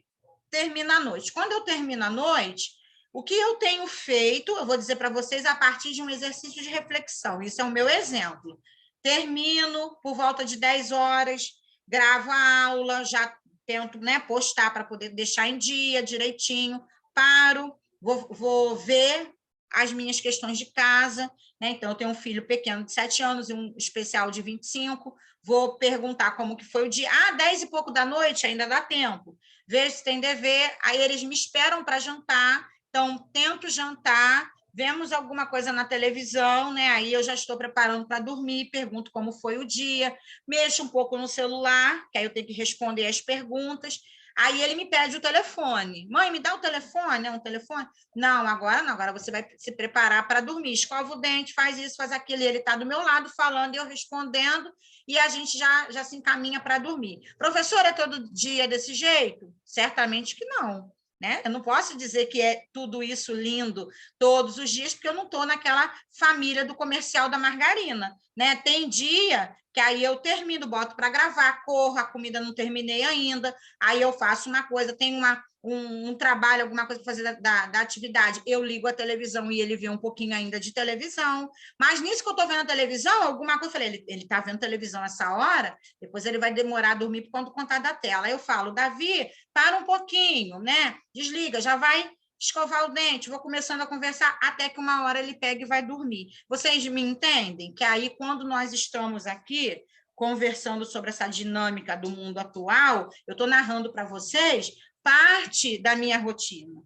termina a noite. Quando eu termino a noite, o que eu tenho feito, eu vou dizer para vocês a partir de um exercício de reflexão, isso é o meu exemplo. Termino por volta de 10 horas, gravo a aula, já tento, né, postar para poder deixar em dia direitinho, paro, vou ver as minhas questões de casa, né? Então, eu tenho um filho pequeno de 7 anos e um especial de 25, vou perguntar como que foi o dia. 10 e pouco da noite, ainda dá tempo. Vejo se tem dever, aí eles me esperam para jantar, então, tento jantar, vemos alguma coisa na televisão, né? Aí eu já estou preparando para dormir, pergunto como foi o dia, mexo um pouco no celular, que aí eu tenho que responder as perguntas. Aí ele me pede o telefone. Mãe, me dá o telefone? É um telefone? Não, agora não. Agora você vai se preparar para dormir. Escova o dente, faz isso, faz aquilo. E ele está do meu lado falando e eu respondendo, e a gente já se encaminha para dormir. Professora, é todo dia desse jeito? Certamente que não. Né? Eu não posso dizer que é tudo isso lindo todos os dias, porque eu não estou naquela família do comercial da margarina. Né? Tem dia que aí eu termino, boto para gravar, corro, a comida não terminei ainda, aí eu faço uma coisa, tenho um trabalho, alguma coisa para fazer da atividade, eu ligo a televisão e ele vê um pouquinho ainda de televisão, mas nisso que eu estou vendo a televisão, alguma coisa, eu falei, ele está vendo televisão essa hora, depois ele vai demorar a dormir por conta da tela. Aí eu falo, Davi, para um pouquinho, né? Desliga, já vai escovar o dente, vou começando a conversar até que uma hora ele pega e vai dormir. Vocês me entendem? Que aí, quando nós estamos aqui conversando sobre essa dinâmica do mundo atual, eu estou narrando para vocês parte da minha rotina,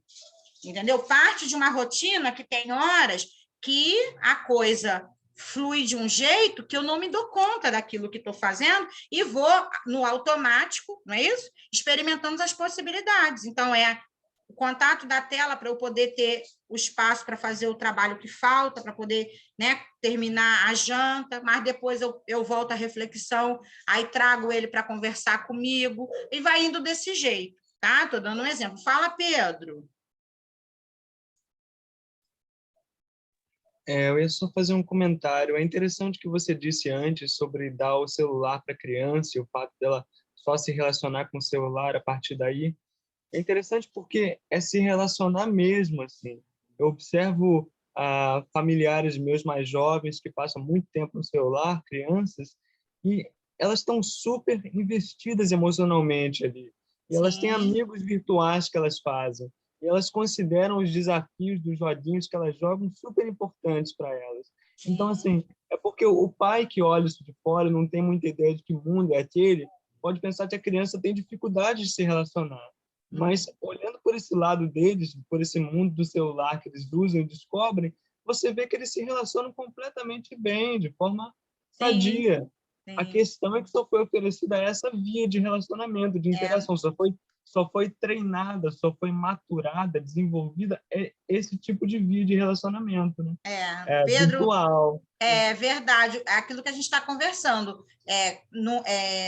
entendeu? Parte de uma rotina que tem horas que a coisa flui de um jeito que eu não me dou conta daquilo que estou fazendo e vou no automático, não é isso? Experimentando as possibilidades. Então, o contato da tela para eu poder ter o espaço para fazer o trabalho que falta, para poder, né, terminar a janta, mas depois eu volto à reflexão, aí trago ele para conversar comigo, e vai indo desse jeito, tá? Estou dando um exemplo. Fala, Pedro. Eu ia só fazer um comentário. É interessante o que você disse antes sobre dar o celular para a criança e o fato dela só se relacionar com o celular a partir daí. É interessante porque é se relacionar mesmo, assim. Eu observo familiares meus mais jovens que passam muito tempo no celular, crianças, e elas estão super investidas emocionalmente ali. E elas têm amigos virtuais que elas fazem. E elas consideram os desafios dos joguinhos que elas jogam super importantes para elas. Então, assim, é porque o pai que olha isso de fora, não tem muita ideia de que mundo é aquele, pode pensar que a criança tem dificuldade de se relacionar. Mas, olhando por esse lado deles, por esse mundo do celular que eles usam e descobrem, você vê que eles se relacionam completamente bem, de forma sadia. A questão é que só foi oferecida essa via de relacionamento, de interação, só foi treinada, só foi maturada, desenvolvida esse tipo de via de relacionamento, né? Pedro, virtual. É verdade, é aquilo que a gente está conversando.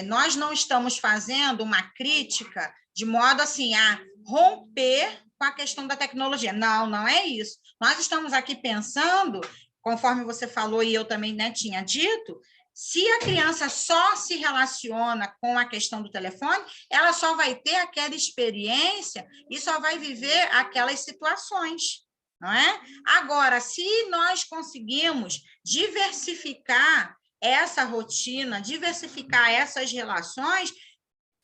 Nós não estamos fazendo uma crítica de modo assim a romper com a questão da tecnologia. Não, não é isso. Nós estamos aqui pensando, conforme você falou e eu também, né, tinha dito, se a criança só se relaciona com a questão do telefone, ela só vai ter aquela experiência e só vai viver aquelas situações, não é? Agora, se nós conseguimos diversificar essa rotina, diversificar essas relações,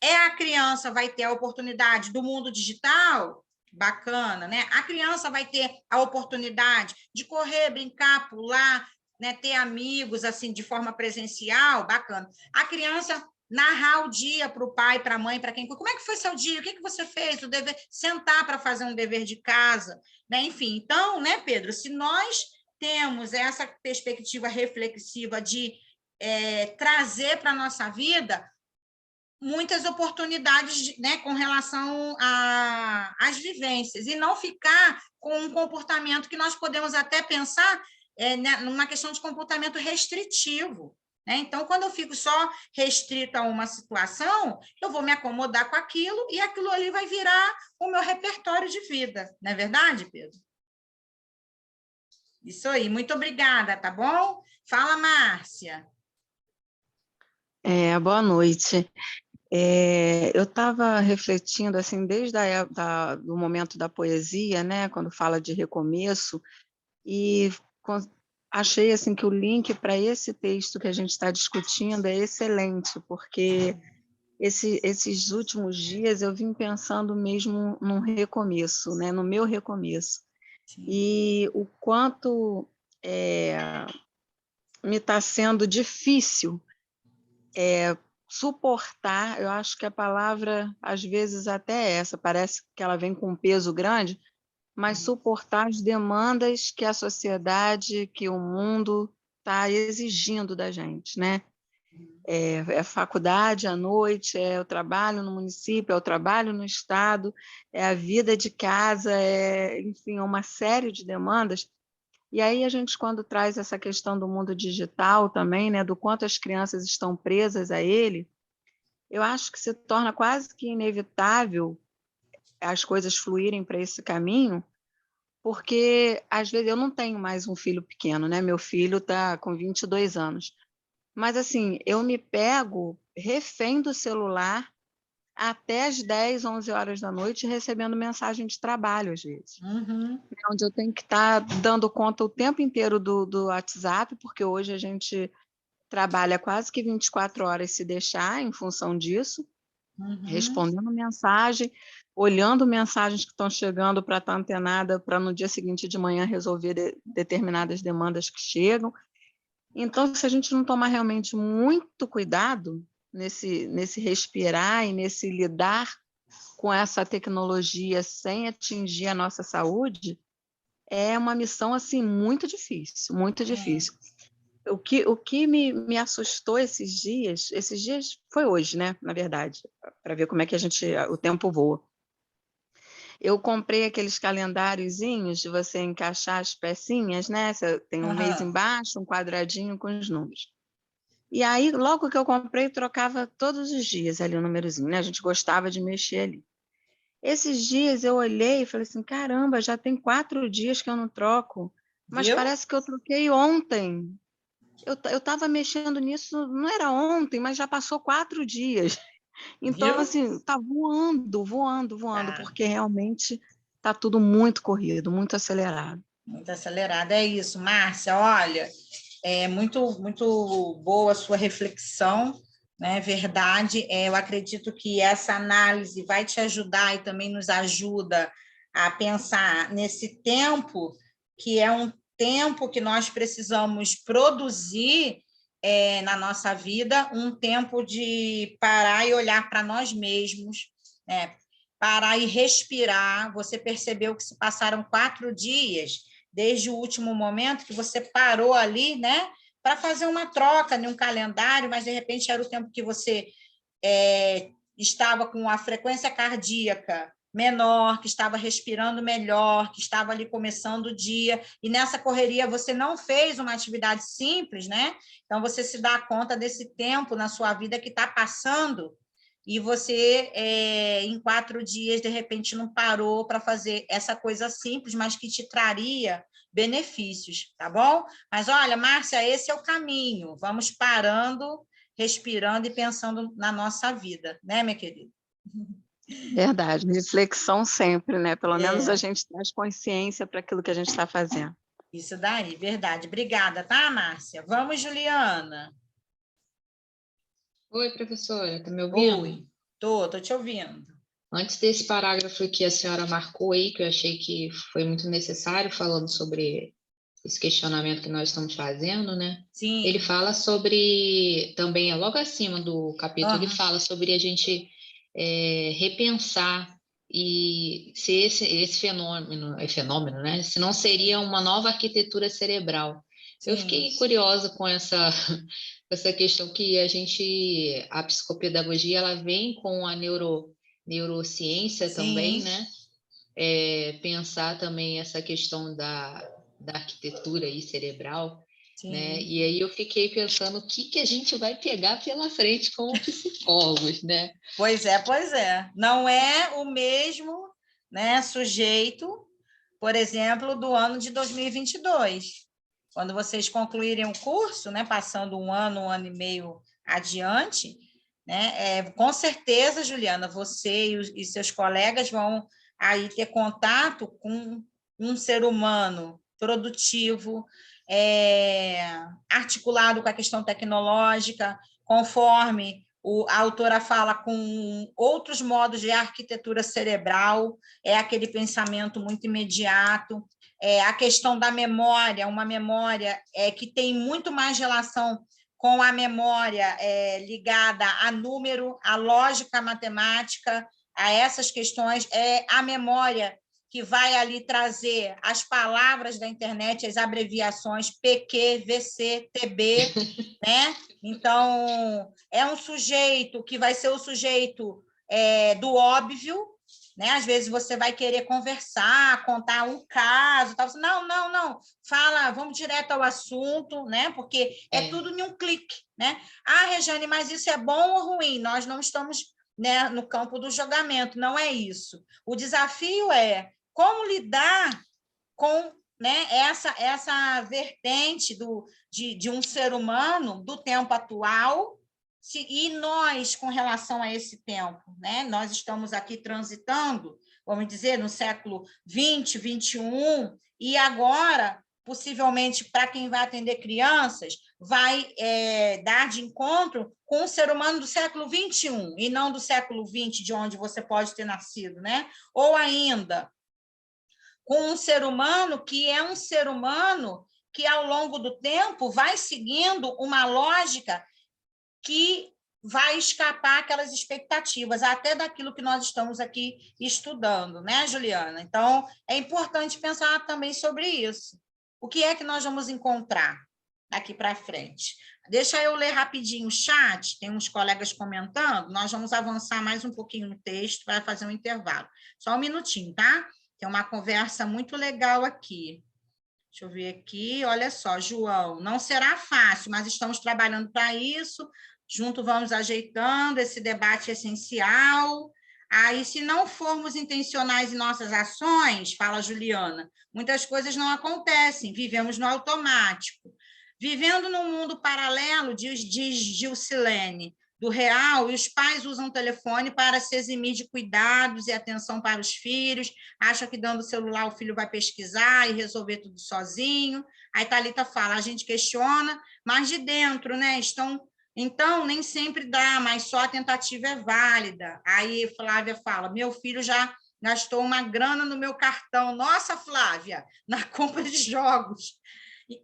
a criança vai ter a oportunidade do mundo digital, bacana, né? A criança vai ter a oportunidade de correr, brincar, pular, né? Ter amigos assim de forma presencial, bacana. A criança narrar o dia para o pai, para a mãe, para quem... Como é que foi seu dia? O que você fez? O dever... Sentar para fazer um dever de casa, né? Enfim, então, né, Pedro, se nós temos essa perspectiva reflexiva de trazer para a nossa vida muitas oportunidades, né, com relação às vivências, e não ficar com um comportamento que nós podemos até pensar né, numa questão de comportamento restritivo. Né? Então, quando eu fico só restrita a uma situação, eu vou me acomodar com aquilo e aquilo ali vai virar o meu repertório de vida. Não é verdade, Pedro? Isso aí, muito obrigada, tá bom? Fala, Márcia. Boa noite. Eu estava refletindo, assim, desde do momento da poesia, né, quando fala de recomeço, e achei, assim, que o link para esse texto que a gente está discutindo é excelente, porque esses últimos dias eu vim pensando mesmo num recomeço, né, no meu recomeço. e o quanto me está sendo difícil suportar, eu acho que a palavra, às vezes, até é essa, parece que ela vem com um peso grande, mas suportar as demandas que a sociedade, que o mundo está exigindo da gente, né? É faculdade à noite, é o trabalho no município, é o trabalho no estado, é a vida de casa, enfim, uma série de demandas. E aí a gente, quando traz essa questão do mundo digital também, né, do quanto as crianças estão presas a ele, eu acho que se torna quase que inevitável as coisas fluírem para esse caminho, porque, às vezes, eu não tenho mais um filho pequeno, né? Meu filho está com 22 anos. Mas, assim, eu me pego refém do celular até as 10, 11 horas da noite, recebendo mensagem de trabalho, às vezes. Onde eu tenho que estar dando conta o tempo inteiro do WhatsApp, porque hoje a gente trabalha quase que 24 horas se deixar, em função disso, respondendo mensagem, olhando mensagens que estão chegando para estar antenada, para no dia seguinte de manhã resolver determinadas demandas que chegam. Então, se a gente não tomar realmente muito cuidado nesse respirar e nesse lidar com essa tecnologia sem atingir a nossa saúde, é uma missão assim muito difícil, muito difícil. O que me assustou esses dias foi hoje, né, na verdade, para ver como é que o tempo voa. Eu comprei aqueles calendáriozinhos de você encaixar as pecinhas, né? Você tem um mês embaixo, um quadradinho com os números. E aí, logo que eu comprei, trocava todos os dias ali o númerozinho, né? A gente gostava de mexer ali. Esses dias eu olhei e falei assim, caramba, já tem 4 dias que eu não troco, mas parece que eu troquei ontem. Eu estava mexendo nisso, não era ontem, mas já passou 4 dias. Então, assim, está voando, porque realmente está tudo muito corrido, muito acelerado. Muito acelerado, é isso. Márcia, olha, é muito, muito boa a sua reflexão, né? Verdade, eu acredito que essa análise vai te ajudar e também nos ajuda a pensar nesse tempo, que é um tempo que nós precisamos produzir na nossa vida, um tempo de parar e olhar para nós mesmos, né? Parar e respirar. Você percebeu que se passaram 4 dias desde o último momento que você parou ali, né, para fazer uma troca em um calendário, mas de repente era o tempo que você estava com a frequência cardíaca menor, que estava respirando melhor, que estava ali começando o dia, e nessa correria você não fez uma atividade simples, né? Então você se dá conta desse tempo na sua vida que está passando, e você, em 4 dias, de repente, não parou para fazer essa coisa simples, mas que te traria benefícios, tá bom? Mas, olha, Márcia, esse é o caminho. Vamos parando, respirando e pensando na nossa vida, né, minha querida? Verdade, reflexão sempre, né? Pelo menos a gente traz consciência para aquilo que a gente está fazendo. Isso daí, verdade. Obrigada, tá, Márcia? Vamos, Juliana. Oi, professora, está me ouvindo? Oi, tô te ouvindo. Antes desse parágrafo que a senhora marcou aí, que eu achei que foi muito necessário, falando sobre esse questionamento que nós estamos fazendo, né? Sim. Ele fala sobre, também logo acima do capítulo, ele fala sobre a gente repensar e se esse fenômeno, né? Se não seria uma nova arquitetura cerebral. Sim. Eu fiquei curiosa com essa questão que a psicopedagogia, ela vem com a neurociência. Sim. Também, né? Pensar também essa questão da arquitetura aí cerebral. Sim. Né? E aí eu fiquei pensando o que a gente vai pegar pela frente como psicólogos, né? Pois é. Não é o mesmo, né, sujeito, por exemplo, do ano de 2022. Quando vocês concluírem o curso, né, passando um ano e meio adiante, né, com certeza, Juliana, você e seus colegas vão aí ter contato com um ser humano produtivo, articulado com a questão tecnológica, conforme A autora fala com outros modos de arquitetura cerebral, é aquele pensamento muito imediato, a questão da memória, uma memória que tem muito mais relação com a memória ligada a número, a lógica matemática, a essas questões, a memória que vai ali trazer as palavras da internet, as abreviações PQ, VC, TB, né? Então, é um sujeito que vai ser o sujeito do óbvio, né? Às vezes você vai querer conversar, contar um caso, tal. Não, fala, vamos direto ao assunto, né? Porque tudo em um clique, né? Regiane, mas isso é bom ou ruim? Nós não estamos, né, no campo do julgamento, não é isso. O desafio é como lidar com, né, essa vertente de um ser humano do tempo atual, e nós, com relação a esse tempo, né? Nós estamos aqui transitando, vamos dizer, no século XX, XXI, e agora, possivelmente, para quem vai atender crianças, vai dar de encontro com um ser humano do século XXI, e não do século XX, de onde você pode ter nascido, né? Ou ainda com um ser humano que é um ser humano que, ao longo do tempo, vai seguindo uma lógica que vai escapar aquelas expectativas, até daquilo que nós estamos aqui estudando, né, Juliana? Então, é importante pensar também sobre isso. O que é que nós vamos encontrar daqui para frente? Deixa eu ler rapidinho o chat, tem uns colegas comentando, nós vamos avançar mais um pouquinho no texto, vai fazer um intervalo. Só um minutinho, tá? Tem uma conversa muito legal aqui. Deixa eu ver aqui, olha só, João, não será fácil, mas estamos trabalhando para isso, junto vamos ajeitando, esse debate essencial. E se não formos intencionais em nossas ações, fala Juliana, muitas coisas não acontecem, vivemos no automático. Vivendo num mundo paralelo, diz Gilcilene, do real, e os pais usam o telefone para se eximir de cuidados e atenção para os filhos, acham que dando o celular o filho vai pesquisar e resolver tudo sozinho. Aí Thalita fala, a gente questiona, mas de dentro, né? Então, nem sempre dá, mas só a tentativa é válida. Aí Flávia fala, meu filho já gastou uma grana no meu cartão. Nossa, Flávia, na compra de jogos.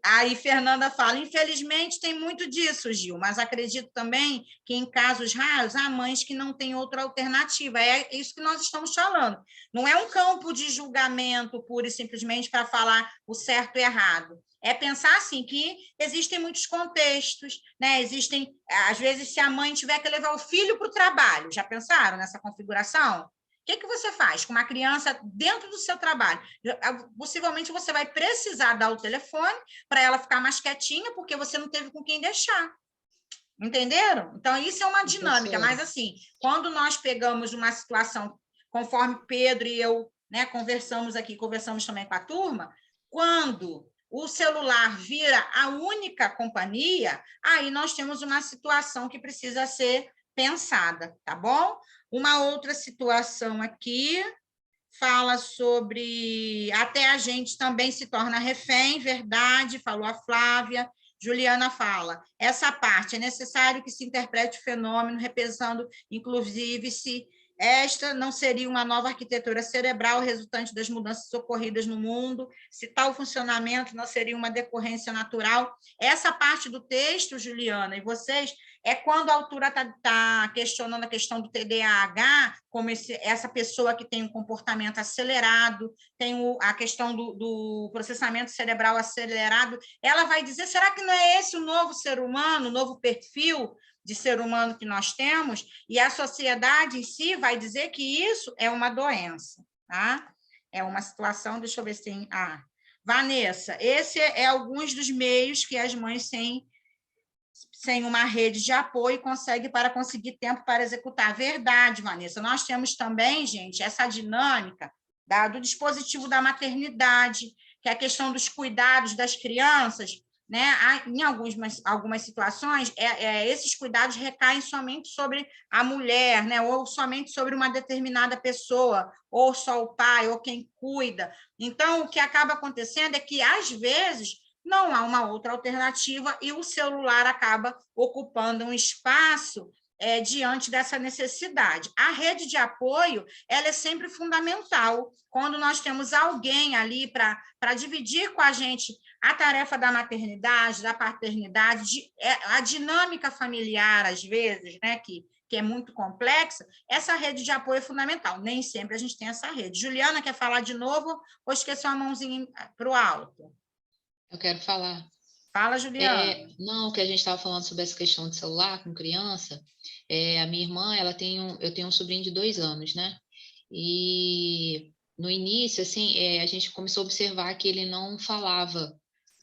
Aí Fernanda fala, infelizmente tem muito disso, Gil, mas acredito também que em casos raros há mães que não têm outra alternativa. É isso que nós estamos falando. Não é um campo de julgamento pura e simplesmente para falar o certo e errado. É pensar assim que existem muitos contextos, né? Existem, às vezes, se a mãe tiver que levar o filho para o trabalho, já pensaram nessa configuração? O que você faz com uma criança dentro do seu trabalho? Possivelmente você vai precisar dar o telefone para ela ficar mais quietinha, porque você não teve com quem deixar. Entenderam? Então, isso é uma dinâmica, mas assim, quando nós pegamos uma situação, conforme Pedro e eu, né, conversamos também com a turma, quando o celular vira a única companhia, aí nós temos uma situação que precisa ser pensada, tá bom? Uma outra situação aqui fala sobre até a gente também se torna refém, verdade, falou a Flávia. Juliana fala, essa parte é necessário que se interprete o fenômeno, repensando, inclusive, se esta não seria uma nova arquitetura cerebral resultante das mudanças ocorridas no mundo, se tal funcionamento não seria uma decorrência natural. Essa parte do texto, Juliana, e vocês, é quando a autora está questionando a questão do TDAH, como essa pessoa que tem um comportamento acelerado, tem a questão do processamento cerebral acelerado, ela vai dizer, será que não é esse o novo ser humano, o novo perfil de ser humano que nós temos? E a sociedade em si vai dizer que isso é uma doença, tá? É uma situação, deixa eu ver se tem... Vanessa, esse é alguns dos meios que as mães sem uma rede de apoio conseguem para conseguir tempo para executar. Verdade, Vanessa. Nós temos também, gente, essa dinâmica do dispositivo da maternidade, que é a questão dos cuidados das crianças, né? Em algumas situações, esses cuidados recaem somente sobre a mulher, né? Ou somente sobre uma determinada pessoa, ou só o pai, ou quem cuida. Então, o que acaba acontecendo é que, às vezes, não há uma outra alternativa e o celular acaba ocupando um espaço diante dessa necessidade. A rede de apoio, ela é sempre fundamental. Quando nós temos alguém ali para dividir com a gente a tarefa da maternidade, da paternidade, a dinâmica familiar, às vezes, né, que é muito complexa, essa rede de apoio é fundamental. Nem sempre a gente tem essa rede. Juliana, quer falar de novo ou esqueceu a mãozinha para o alto? Eu quero falar. Fala, Juliana. Não, que a gente estava falando sobre essa questão de celular com criança. A minha irmã, eu tenho um sobrinho de 2 anos, né? E no início, assim, a gente começou a observar que ele não falava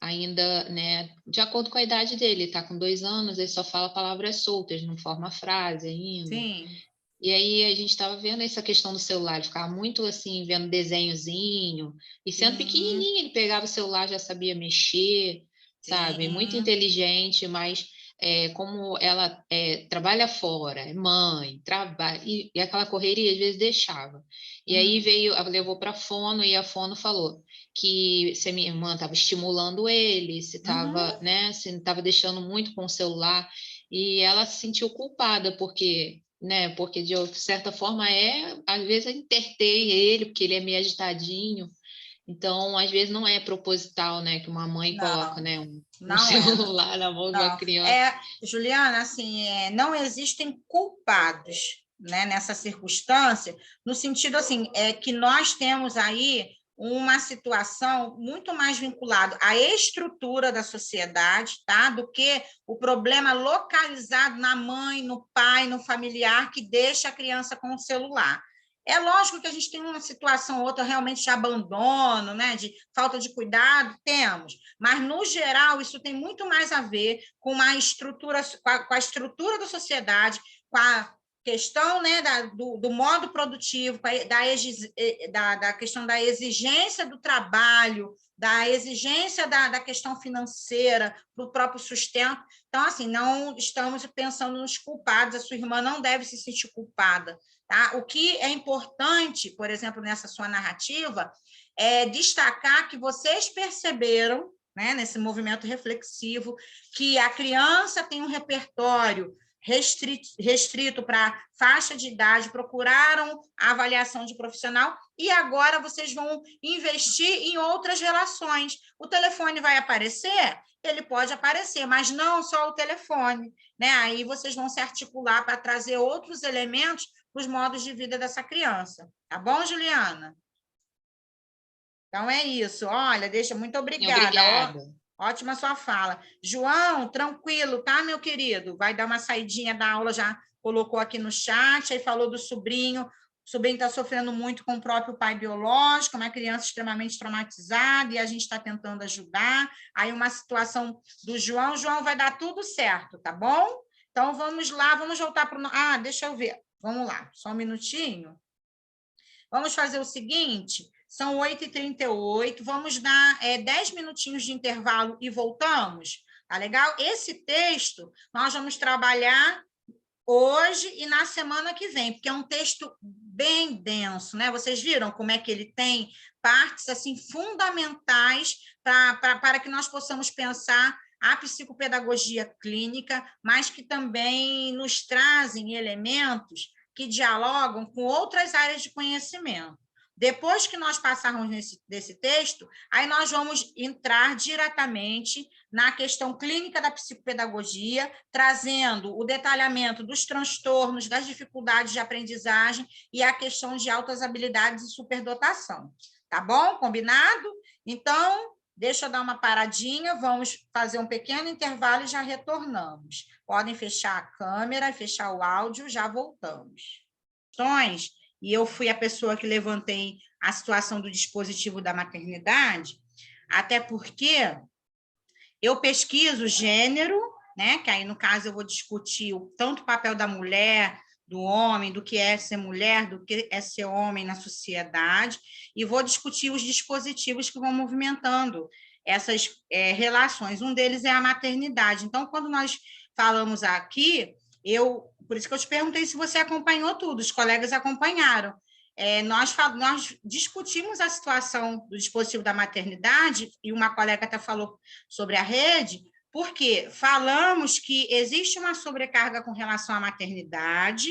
ainda, né? De acordo com a idade dele, ele está com 2 anos, ele só fala palavras soltas, não forma frase ainda. Sim. E aí a gente estava vendo essa questão do celular, ele ficava muito assim, vendo desenhozinho, e sendo pequenininho, ele pegava o celular, já sabia mexer, sabe? Muito inteligente, mas como ela trabalha fora, é mãe, trabalha, e aquela correria às vezes deixava. E aí levou para a fono, e a fono falou que se a minha irmã estava estimulando ele, se estava, né, se estava deixando muito com o celular, e ela se sentiu culpada, porque de certa forma às vezes intertei ele, porque ele é meio agitadinho, então às vezes não é proposital, né, que uma mãe coloca, né, um celular na mão de uma criança. Juliana, assim, não existem culpados, né, nessa circunstância, no sentido assim, que nós temos aí uma situação muito mais vinculada à estrutura da sociedade, tá? Do que o problema localizado na mãe, no pai, no familiar, que deixa a criança com o celular. É lógico que a gente tem uma situação ou outra realmente de abandono, né? De falta de cuidado, temos, mas, no geral, isso tem muito mais a ver com a estrutura da sociedade, com a questão, né, do modo produtivo, da questão da exigência do trabalho, da exigência da questão financeira, do próprio sustento. Então, assim, não estamos pensando nos culpados, a sua irmã não deve se sentir culpada. Tá? O que é importante, por exemplo, nessa sua narrativa, é destacar que vocês perceberam, né, nesse movimento reflexivo, que a criança tem um repertório restrito para faixa de idade, procuraram a avaliação de profissional e agora vocês vão investir em outras relações. O telefone vai aparecer? Ele pode aparecer, mas não só o telefone, né? Aí vocês vão se articular para trazer outros elementos para os modos de vida dessa criança. Tá bom, Juliana? Então é isso. Olha, muito obrigada. Obrigada. Ótima sua fala. João, tranquilo, tá, meu querido? Vai dar uma saidinha da aula, já colocou aqui no chat, aí falou do sobrinho. O sobrinho está sofrendo muito com o próprio pai biológico, uma criança extremamente traumatizada, e a gente está tentando ajudar. Aí uma situação do João. João, vai dar tudo certo, tá bom? Então, vamos lá, vamos voltar para o... Ah, deixa eu ver. Vamos lá, só um minutinho. Vamos fazer o seguinte... São 8h38, vamos dar 10 minutinhos de intervalo e voltamos, tá legal? Esse texto nós vamos trabalhar hoje e na semana que vem, porque é um texto bem denso, né? Vocês viram como é que ele tem partes assim fundamentais para que nós possamos pensar a psicopedagogia clínica, mas que também nos trazem elementos que dialogam com outras áreas de conhecimento. Depois que nós passarmos desse texto, aí nós vamos entrar diretamente na questão clínica da psicopedagogia, trazendo o detalhamento dos transtornos, das dificuldades de aprendizagem e a questão de altas habilidades e superdotação. Tá bom? Combinado? Então, deixa eu dar uma paradinha, vamos fazer um pequeno intervalo e já retornamos. Podem fechar a câmera, fechar o áudio, já voltamos. Questões? E eu fui a pessoa que levantei a situação do dispositivo da maternidade, até porque eu pesquiso gênero, né? Que aí, no caso, eu vou discutir tanto o papel da mulher, do homem, do que é ser mulher, do que é ser homem na sociedade, e vou discutir os dispositivos que vão movimentando essas relações. Um deles é a maternidade. Então, quando nós falamos aqui, por isso que eu te perguntei se você acompanhou tudo, os colegas acompanharam. Nós discutimos a situação do dispositivo da maternidade, e uma colega até falou sobre a rede, Porque falamos que existe uma sobrecarga com relação à maternidade,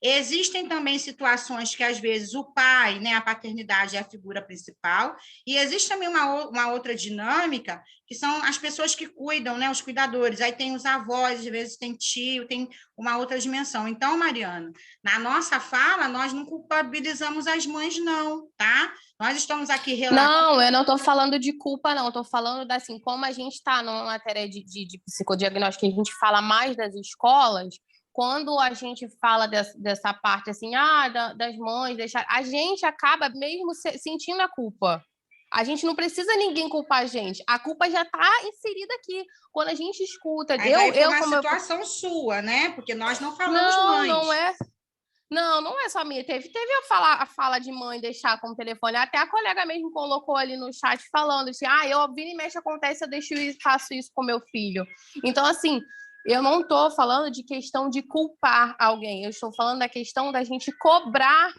existem também situações que, às vezes, o pai, né, a paternidade é a figura principal, e existe também uma outra dinâmica, que são as pessoas que cuidam, né, os cuidadores, aí tem os avós, às vezes tem tio, tem uma outra dimensão. Então, Mariana, na nossa fala, nós não culpabilizamos as mães, não, tá? Nós estamos aqui relatando... Não, eu não estou falando de culpa, não. Estou falando da, assim, como a gente está numa matéria de psicodiagnóstico, que a gente fala mais das escolas, quando a gente fala dessa parte assim, das mães, a gente acaba mesmo sentindo a culpa. A gente não precisa ninguém culpar a gente. A culpa já está inserida aqui. Quando a gente escuta... Foi uma situação sua, né? Porque nós não falamos mães. Não é... Não é só minha. Teve a fala de mãe deixar como telefone. Até a colega mesmo colocou ali no chat falando assim, eu vira e mexe, acontece, eu faço isso com meu filho. Então, assim, eu não estou falando de questão de culpar alguém. Eu estou falando da questão da gente cobrar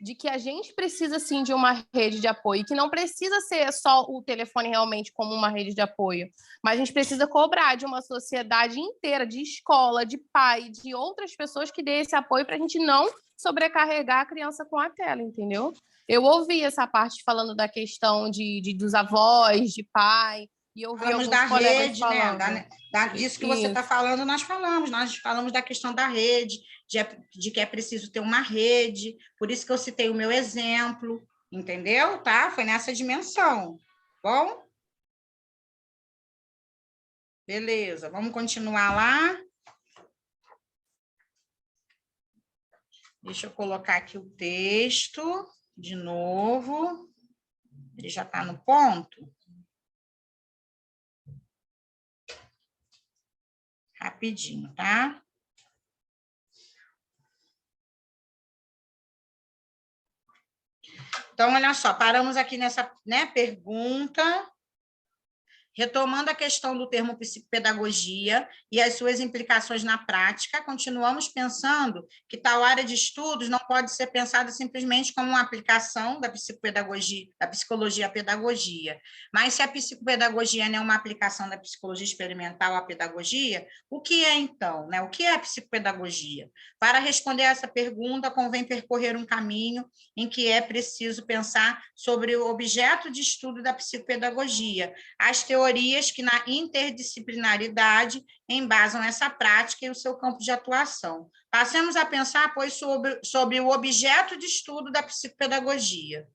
de que a gente precisa, sim, de uma rede de apoio, e que não precisa ser só o telefone realmente como uma rede de apoio, mas a gente precisa cobrar de uma sociedade inteira, de escola, de pai, de outras pessoas que dê esse apoio para a gente não sobrecarregar a criança com a tela, entendeu? Eu ouvi essa parte falando da questão dos avós, de pai, e eu vi alguns colegas rede, falando. Né? Disso que você está falando, nós falamos da questão da rede, de que é preciso ter uma rede, por isso que eu citei o meu exemplo, entendeu? Tá? Foi nessa dimensão, bom? Beleza, vamos continuar lá. Deixa eu colocar aqui o texto de novo. Ele já está no ponto? Rapidinho, tá? Então, olha só, paramos aqui nessa, né, pergunta. Retomando a questão do termo psicopedagogia e as suas implicações na prática, continuamos pensando que tal área de estudos não pode ser pensada simplesmente como uma aplicação da psicopedagogia, da psicologia à pedagogia. Mas se a psicopedagogia não é uma aplicação da psicologia experimental à pedagogia, o que é então, né? O que é a psicopedagogia? Para responder a essa pergunta, convém percorrer um caminho em que é preciso pensar sobre o objeto de estudo da psicopedagogia, as teorias que na interdisciplinaridade embasam essa prática e o seu campo de atuação. Passemos a pensar, pois, sobre o objeto de estudo da psicopedagogia.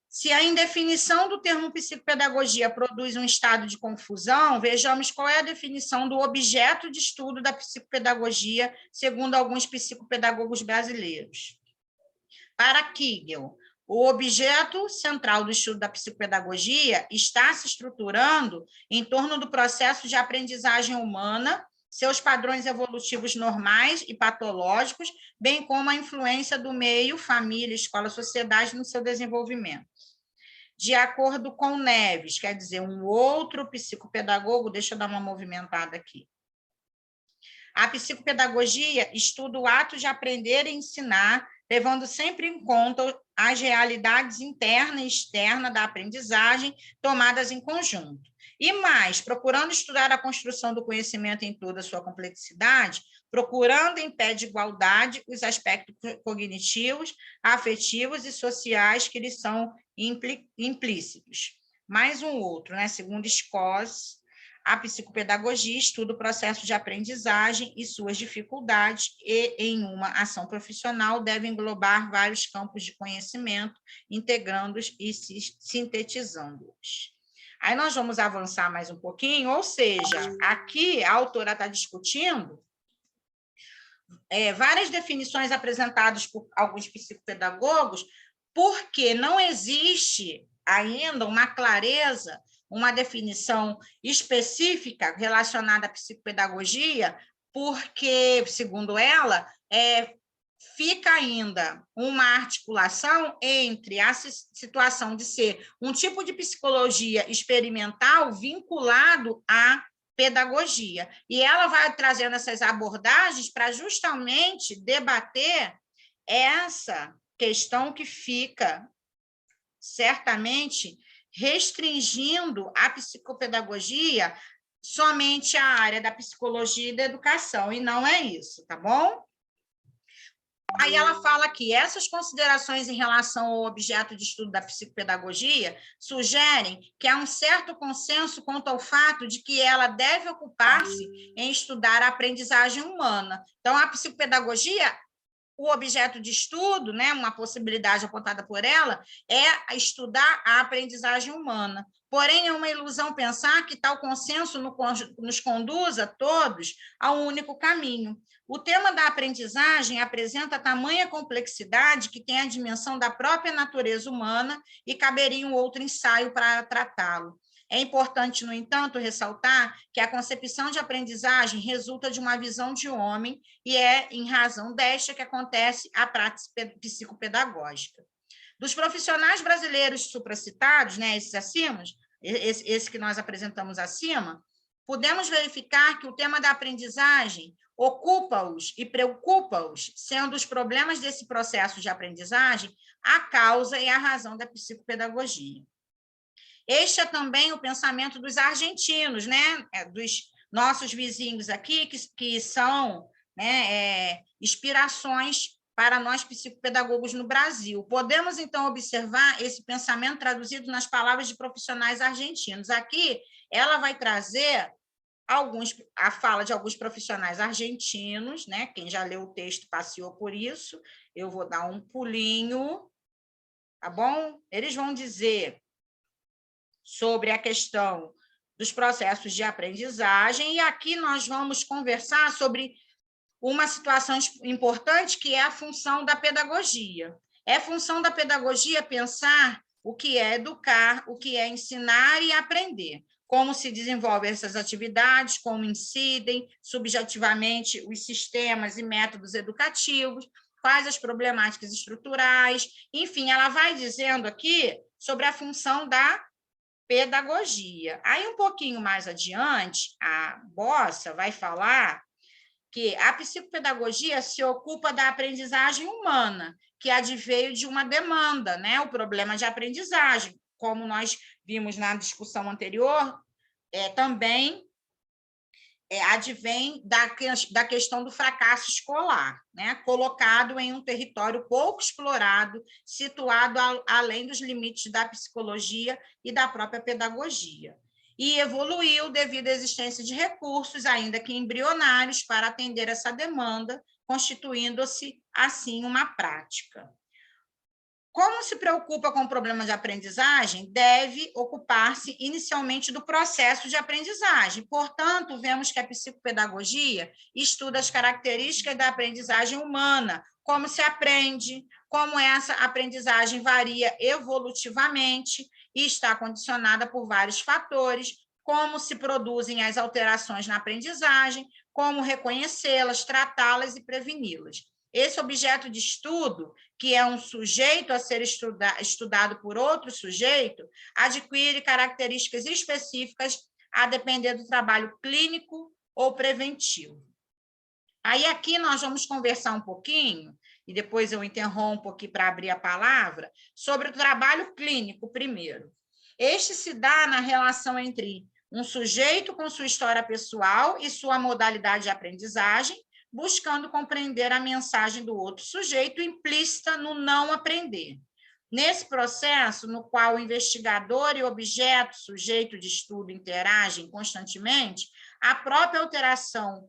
Se a indefinição do termo psicopedagogia produz um estado de confusão, vejamos qual é a definição do objeto de estudo da psicopedagogia, segundo alguns psicopedagogos brasileiros. Para Kegel, o objeto central do estudo da psicopedagogia está se estruturando em torno do processo de aprendizagem humana, seus padrões evolutivos normais e patológicos, bem como a influência do meio, família, escola, sociedade no seu desenvolvimento. De acordo com Neves, quer dizer, um outro psicopedagogo, deixa eu dar uma movimentada aqui. A psicopedagogia estuda o ato de aprender e ensinar, levando sempre em conta as realidades interna e externa da aprendizagem tomadas em conjunto. E mais, procurando estudar a construção do conhecimento em toda a sua complexidade, procurando em pé de igualdade os aspectos cognitivos, afetivos e sociais que lhes são implícitos. Mais um outro, né? Segundo Scott, a psicopedagogia estuda o processo de aprendizagem e suas dificuldades e, em uma ação profissional, deve englobar vários campos de conhecimento, integrando-os e sintetizando-os. Aí nós vamos avançar mais um pouquinho, ou seja, aqui a autora está discutindo várias definições apresentadas por alguns psicopedagogos, porque não existe ainda uma clareza, uma definição específica relacionada à psicopedagogia, porque, segundo ela, fica ainda uma articulação entre a situação de ser um tipo de psicologia experimental vinculado à pedagogia. E ela vai trazendo essas abordagens para justamente debater essa questão que fica, certamente, restringindo a psicopedagogia somente a área da psicologia e da educação, e não é isso, tá bom? Aí ela fala que essas considerações em relação ao objeto de estudo da psicopedagogia sugerem que há um certo consenso quanto ao fato de que ela deve ocupar-se em estudar a aprendizagem humana. Então, a psicopedagogia, o objeto de estudo, né, uma possibilidade apontada por ela, é estudar a aprendizagem humana. Porém, é uma ilusão pensar que tal consenso nos conduza todos a um único caminho. O tema da aprendizagem apresenta tamanha complexidade que tem a dimensão da própria natureza humana e caberia um outro ensaio para tratá-lo. É importante, no entanto, ressaltar que a concepção de aprendizagem resulta de uma visão de homem e é em razão desta que acontece a prática psicopedagógica. Dos profissionais brasileiros supracitados, né, esses acima, esse que nós apresentamos acima, podemos verificar que o tema da aprendizagem ocupa-os e preocupa-os, sendo os problemas desse processo de aprendizagem a causa e a razão da psicopedagogia. Este é também o pensamento dos argentinos, né? Dos nossos vizinhos aqui, que são, né, inspirações para nós psicopedagogos no Brasil. Podemos, então, observar esse pensamento traduzido nas palavras de profissionais argentinos. Aqui, ela vai trazer a fala de alguns profissionais argentinos, né? Quem já leu o texto passeou por isso, eu vou dar um pulinho, tá bom? Eles vão dizer sobre a questão dos processos de aprendizagem, e aqui nós vamos conversar sobre uma situação importante, que é a função da pedagogia. É função da pedagogia pensar o que é educar, o que é ensinar e aprender, como se desenvolvem essas atividades, como incidem subjetivamente os sistemas e métodos educativos, quais as problemáticas estruturais, enfim, ela vai dizendo aqui sobre a função da pedagogia. Aí, um pouquinho mais adiante, a Bossa vai falar que a psicopedagogia se ocupa da aprendizagem humana, que adveio de uma demanda, né? O problema de aprendizagem, como nós vimos na discussão anterior, também advém da questão do fracasso escolar, né? Colocado em um território pouco explorado, situado além dos limites da psicologia e da própria pedagogia. E evoluiu devido à existência de recursos, ainda que embrionários, para atender essa demanda, constituindo-se, assim, uma prática. Como se preocupa com o problema de aprendizagem, deve ocupar-se inicialmente do processo de aprendizagem. Portanto, vemos que a psicopedagogia estuda as características da aprendizagem humana, como se aprende, como essa aprendizagem varia evolutivamente e está condicionada por vários fatores, como se produzem as alterações na aprendizagem, como reconhecê-las, tratá-las e preveni-las. Esse objeto de estudo, que é um sujeito a ser estudado por outro sujeito, adquire características específicas a depender do trabalho clínico ou preventivo. Aí aqui nós vamos conversar um pouquinho, e depois eu interrompo aqui para abrir a palavra, sobre o trabalho clínico primeiro. Este se dá na relação entre um sujeito com sua história pessoal e sua modalidade de aprendizagem, buscando compreender a mensagem do outro sujeito implícita no não aprender. Nesse processo, no qual o investigador e o objeto, sujeito de estudo, interagem constantemente, a própria alteração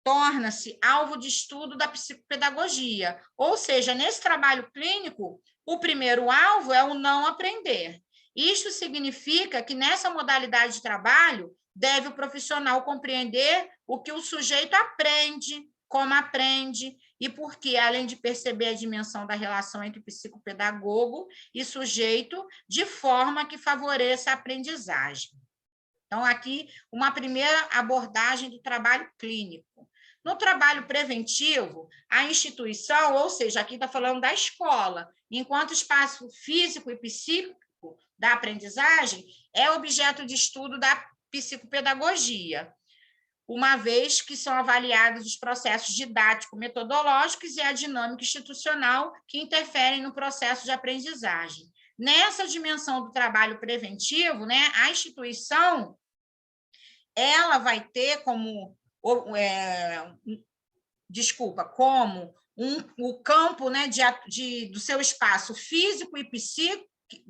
torna-se alvo de estudo da psicopedagogia. Ou seja, nesse trabalho clínico, o primeiro alvo é o não aprender. Isto significa que, nessa modalidade de trabalho, deve o profissional compreender o que o sujeito aprende, como aprende, e por que, além de perceber a dimensão da relação entre psicopedagogo e sujeito, de forma que favoreça a aprendizagem. Então, aqui, uma primeira abordagem do trabalho clínico. No trabalho preventivo, a instituição, ou seja, aqui está falando da escola, enquanto espaço físico e psíquico da aprendizagem, é objeto de estudo da psicopedagogia, uma vez que são avaliados os processos didático-metodológicos e a dinâmica institucional que interferem no processo de aprendizagem. Nessa dimensão do trabalho preventivo, né, a instituição ela vai ter como, como o campo, né, do seu espaço físico e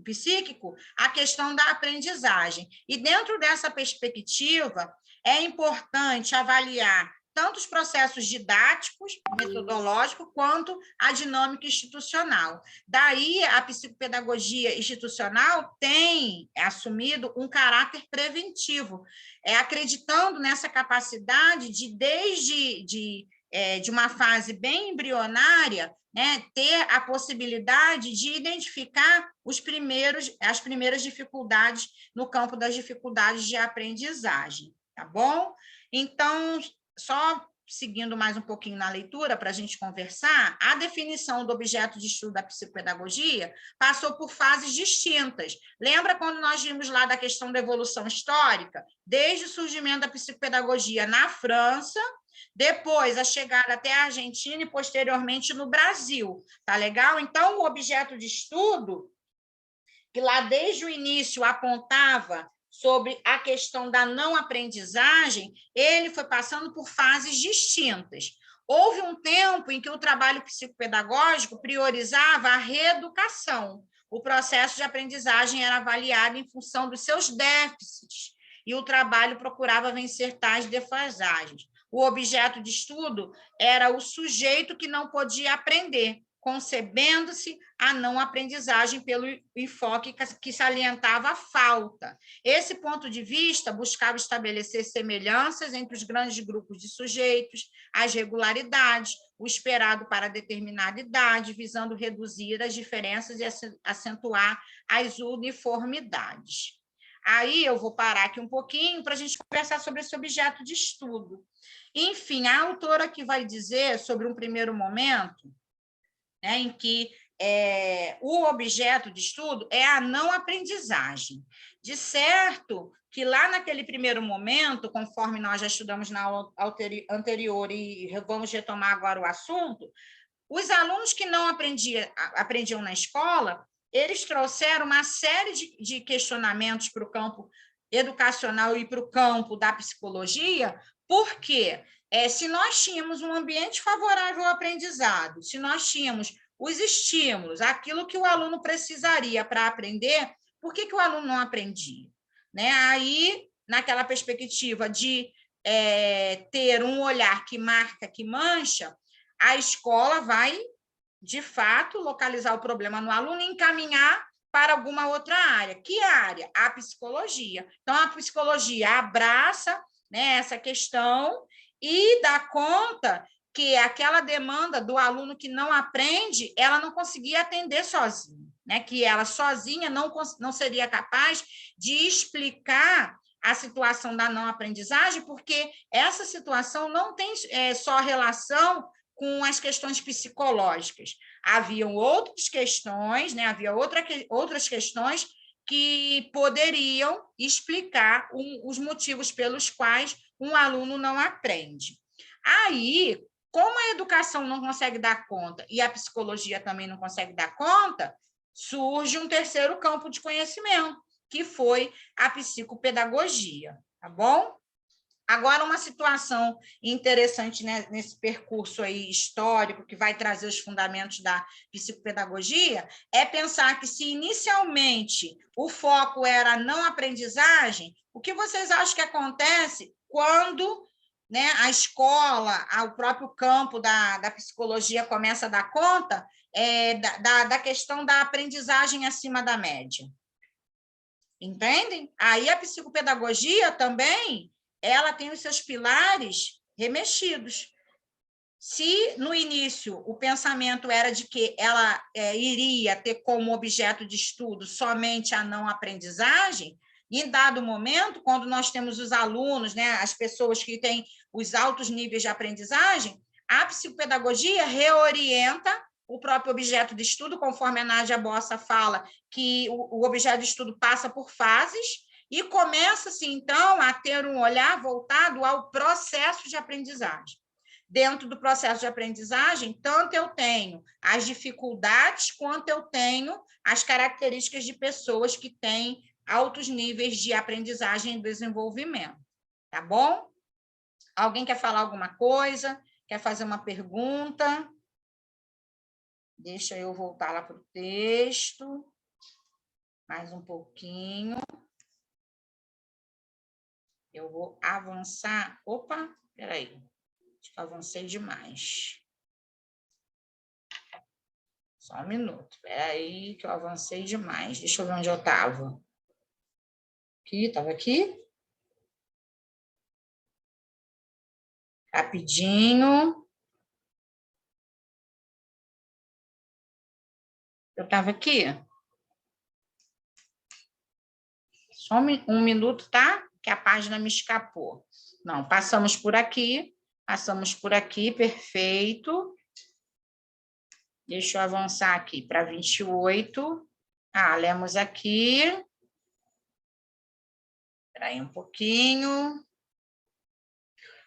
psíquico, a questão da aprendizagem. E dentro dessa perspectiva, é importante avaliar tanto os processos didáticos, metodológicos, quanto a dinâmica institucional. Daí, a psicopedagogia institucional tem assumido um caráter preventivo, acreditando nessa capacidade de, desde uma fase bem embrionária, né, ter a possibilidade de identificar as primeiras dificuldades no campo das dificuldades de aprendizagem, tá bom? Então, só seguindo mais um pouquinho na leitura para a gente conversar, a definição do objeto de estudo da psicopedagogia passou por fases distintas. Lembra quando nós vimos lá da questão da evolução histórica? Desde o surgimento da psicopedagogia na França, depois a chegada até a Argentina e posteriormente no Brasil, tá legal? Então, o objeto de estudo, que lá desde o início apontava sobre a questão da não aprendizagem, ele foi passando por fases distintas. Houve um tempo em que o trabalho psicopedagógico priorizava a reeducação. O processo de aprendizagem era avaliado em função dos seus déficits, e o trabalho procurava vencer tais defasagens. O objeto de estudo era o sujeito que não podia aprender, concebendo-se a não aprendizagem pelo enfoque que salientava a falta. Esse ponto de vista buscava estabelecer semelhanças entre os grandes grupos de sujeitos, as regularidades, o esperado para determinada idade, visando reduzir as diferenças e acentuar as uniformidades. Aí eu vou parar aqui um pouquinho para a gente conversar sobre esse objeto de estudo. Enfim, a autora que vai dizer sobre um primeiro momento, né, em que o objeto de estudo é a não aprendizagem. De certo que lá naquele primeiro momento, conforme nós já estudamos na aula anterior e vamos retomar agora o assunto, os alunos que não aprendiam na escola, eles trouxeram uma série de questionamentos para o campo educacional e para o campo da psicologia, porque se nós tínhamos um ambiente favorável ao aprendizado, se nós tínhamos os estímulos, aquilo que o aluno precisaria para aprender, por que o aluno não aprendia? Né? Aí, naquela perspectiva de ter um olhar que marca, que mancha, a escola vai, de fato, localizar o problema no aluno e encaminhar para alguma outra área. Que área? A psicologia. Então, a psicologia abraça, né, essa questão e dá conta que aquela demanda do aluno que não aprende, ela não conseguia atender sozinha, né? Que ela sozinha não seria capaz de explicar a situação da não aprendizagem, porque essa situação não tem só relação com as questões psicológicas. Haviam outras questões, né? Havia outras questões que poderiam explicar os motivos pelos quais um aluno não aprende. Aí, como a educação não consegue dar conta e a psicologia também não consegue dar conta, surge um terceiro campo de conhecimento, que foi a psicopedagogia, tá bom? Agora, uma situação interessante, né, nesse percurso aí histórico, que vai trazer os fundamentos da psicopedagogia, é pensar que se inicialmente o foco era a não aprendizagem, o que vocês acham que acontece quando, né, a escola, o próprio campo da psicologia começa a dar conta da questão da aprendizagem acima da média? Entendem? Aí a psicopedagogia também, ela tem os seus pilares remexidos. Se no início o pensamento era de que ela iria ter como objeto de estudo somente a não aprendizagem, em dado momento, quando nós temos os alunos, né, as pessoas que têm os altos níveis de aprendizagem, a psicopedagogia reorienta o próprio objeto de estudo, conforme a Nádia Bossa fala, que o objeto de estudo passa por fases, e começa-se, então, a ter um olhar voltado ao processo de aprendizagem. Dentro do processo de aprendizagem, tanto eu tenho as dificuldades, quanto eu tenho as características de pessoas que têm altos níveis de aprendizagem e desenvolvimento. Tá bom? Alguém quer falar alguma coisa? Quer fazer uma pergunta? Deixa eu voltar lá para o texto. Mais um pouquinho. Eu vou avançar. Opa, peraí. Acho que avancei demais. Só um minuto. Peraí, que eu avancei demais. Deixa eu ver onde eu estava. Aqui, estava aqui? Rapidinho. Eu estava aqui. Só um minuto, tá? Que a página me escapou. Não, passamos por aqui, perfeito. Deixa eu avançar aqui para 28. Lemos aqui. Espera aí um pouquinho.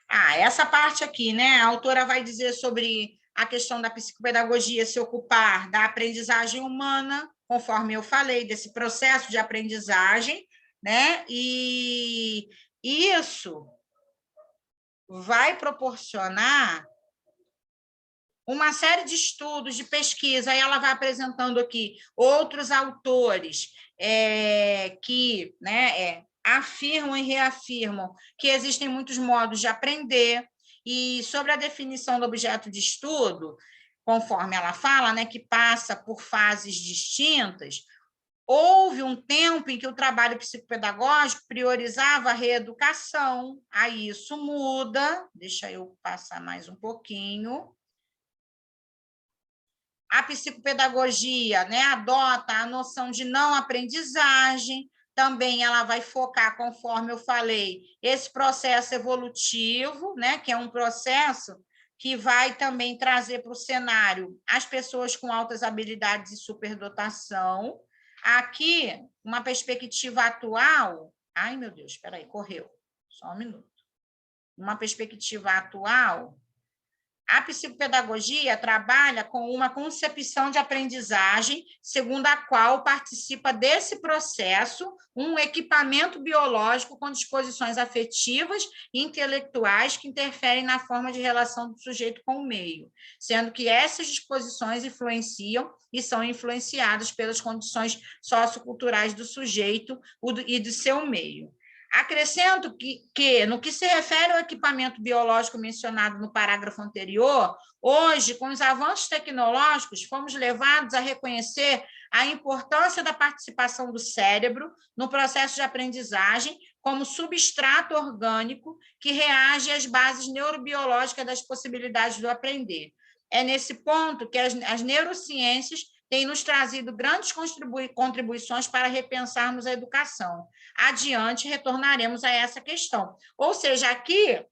Essa parte aqui, né? A autora vai dizer sobre a questão da psicopedagogia se ocupar da aprendizagem humana, conforme eu falei, desse processo de aprendizagem, né? E isso vai proporcionar uma série de estudos, de pesquisa, aí ela vai apresentando aqui outros autores que, né, afirmam e reafirmam que existem muitos modos de aprender, e sobre a definição do objeto de estudo, conforme ela fala, né, que passa por fases distintas. Houve um tempo em que o trabalho psicopedagógico priorizava a reeducação, aí isso muda, deixa eu passar mais um pouquinho. A psicopedagogia, né, adota a noção de não aprendizagem, também ela vai focar, conforme eu falei, esse processo evolutivo, né, que é um processo que vai também trazer para o cenário as pessoas com altas habilidades e superdotação. Aqui, uma perspectiva atual... Ai, meu Deus, espera aí, correu. Só um minuto. Uma perspectiva atual... A psicopedagogia trabalha com uma concepção de aprendizagem, segundo a qual participa desse processo um equipamento biológico com disposições afetivas e intelectuais que interferem na forma de relação do sujeito com o meio, sendo que essas disposições influenciam e são influenciadas pelas condições socioculturais do sujeito e do seu meio. Acrescento que, no que se refere ao equipamento biológico mencionado no parágrafo anterior, hoje, com os avanços tecnológicos, fomos levados a reconhecer a importância da participação do cérebro no processo de aprendizagem como substrato orgânico que reage às bases neurobiológicas das possibilidades do aprender. É nesse ponto que as neurociências tem nos trazido grandes contribuições para repensarmos a educação. Adiante, retornaremos a essa questão. Ou seja, aqui,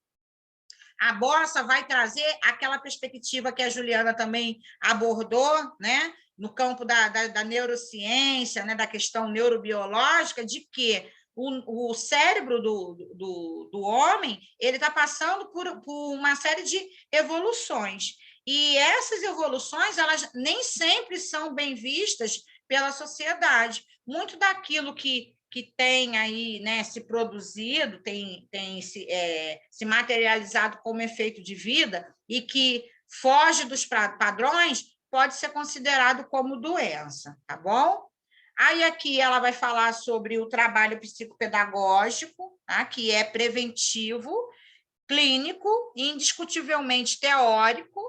a Bossa vai trazer aquela perspectiva que a Juliana também abordou, né, no campo da neurociência, né, da questão neurobiológica, de que o cérebro do homem ele está passando por uma série de evoluções. E essas evoluções, elas nem sempre são bem vistas pela sociedade. Muito daquilo que tem aí, né, se produzido, tem se materializado como efeito de vida e que foge dos padrões, pode ser considerado como doença, tá bom? Aí aqui ela vai falar sobre o trabalho psicopedagógico, tá? Que é preventivo, clínico e indiscutivelmente teórico.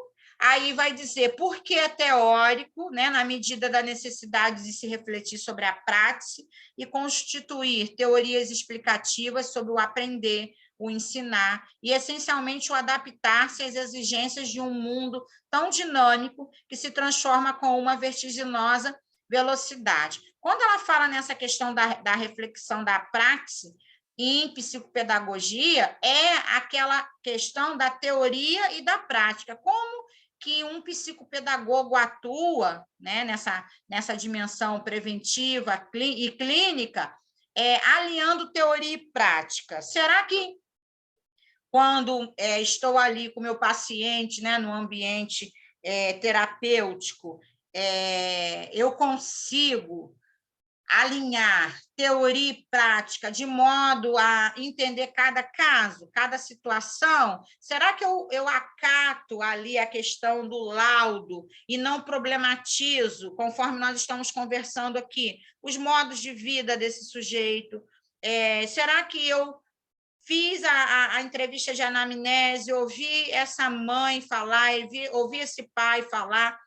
Aí vai dizer por que é teórico, né, na medida da necessidade de se refletir sobre a prática e constituir teorias explicativas sobre o aprender, o ensinar e, essencialmente, o adaptar-se às exigências de um mundo tão dinâmico que se transforma com uma vertiginosa velocidade. Quando ela fala nessa questão da reflexão da prática, em psicopedagogia, é aquela questão da teoria e da prática. Como que um psicopedagogo atua, né, nessa dimensão preventiva e clínica, alinhando teoria e prática? Será que, quando estou ali com o meu paciente, né, no ambiente terapêutico, eu consigo alinhar teoria e prática de modo a entender cada caso, cada situação? Será que eu acato ali a questão do laudo e não problematizo, conforme nós estamos conversando aqui, os modos de vida desse sujeito? Será que eu fiz a entrevista de anamnese, ouvi essa mãe falar, ouvi esse pai falar,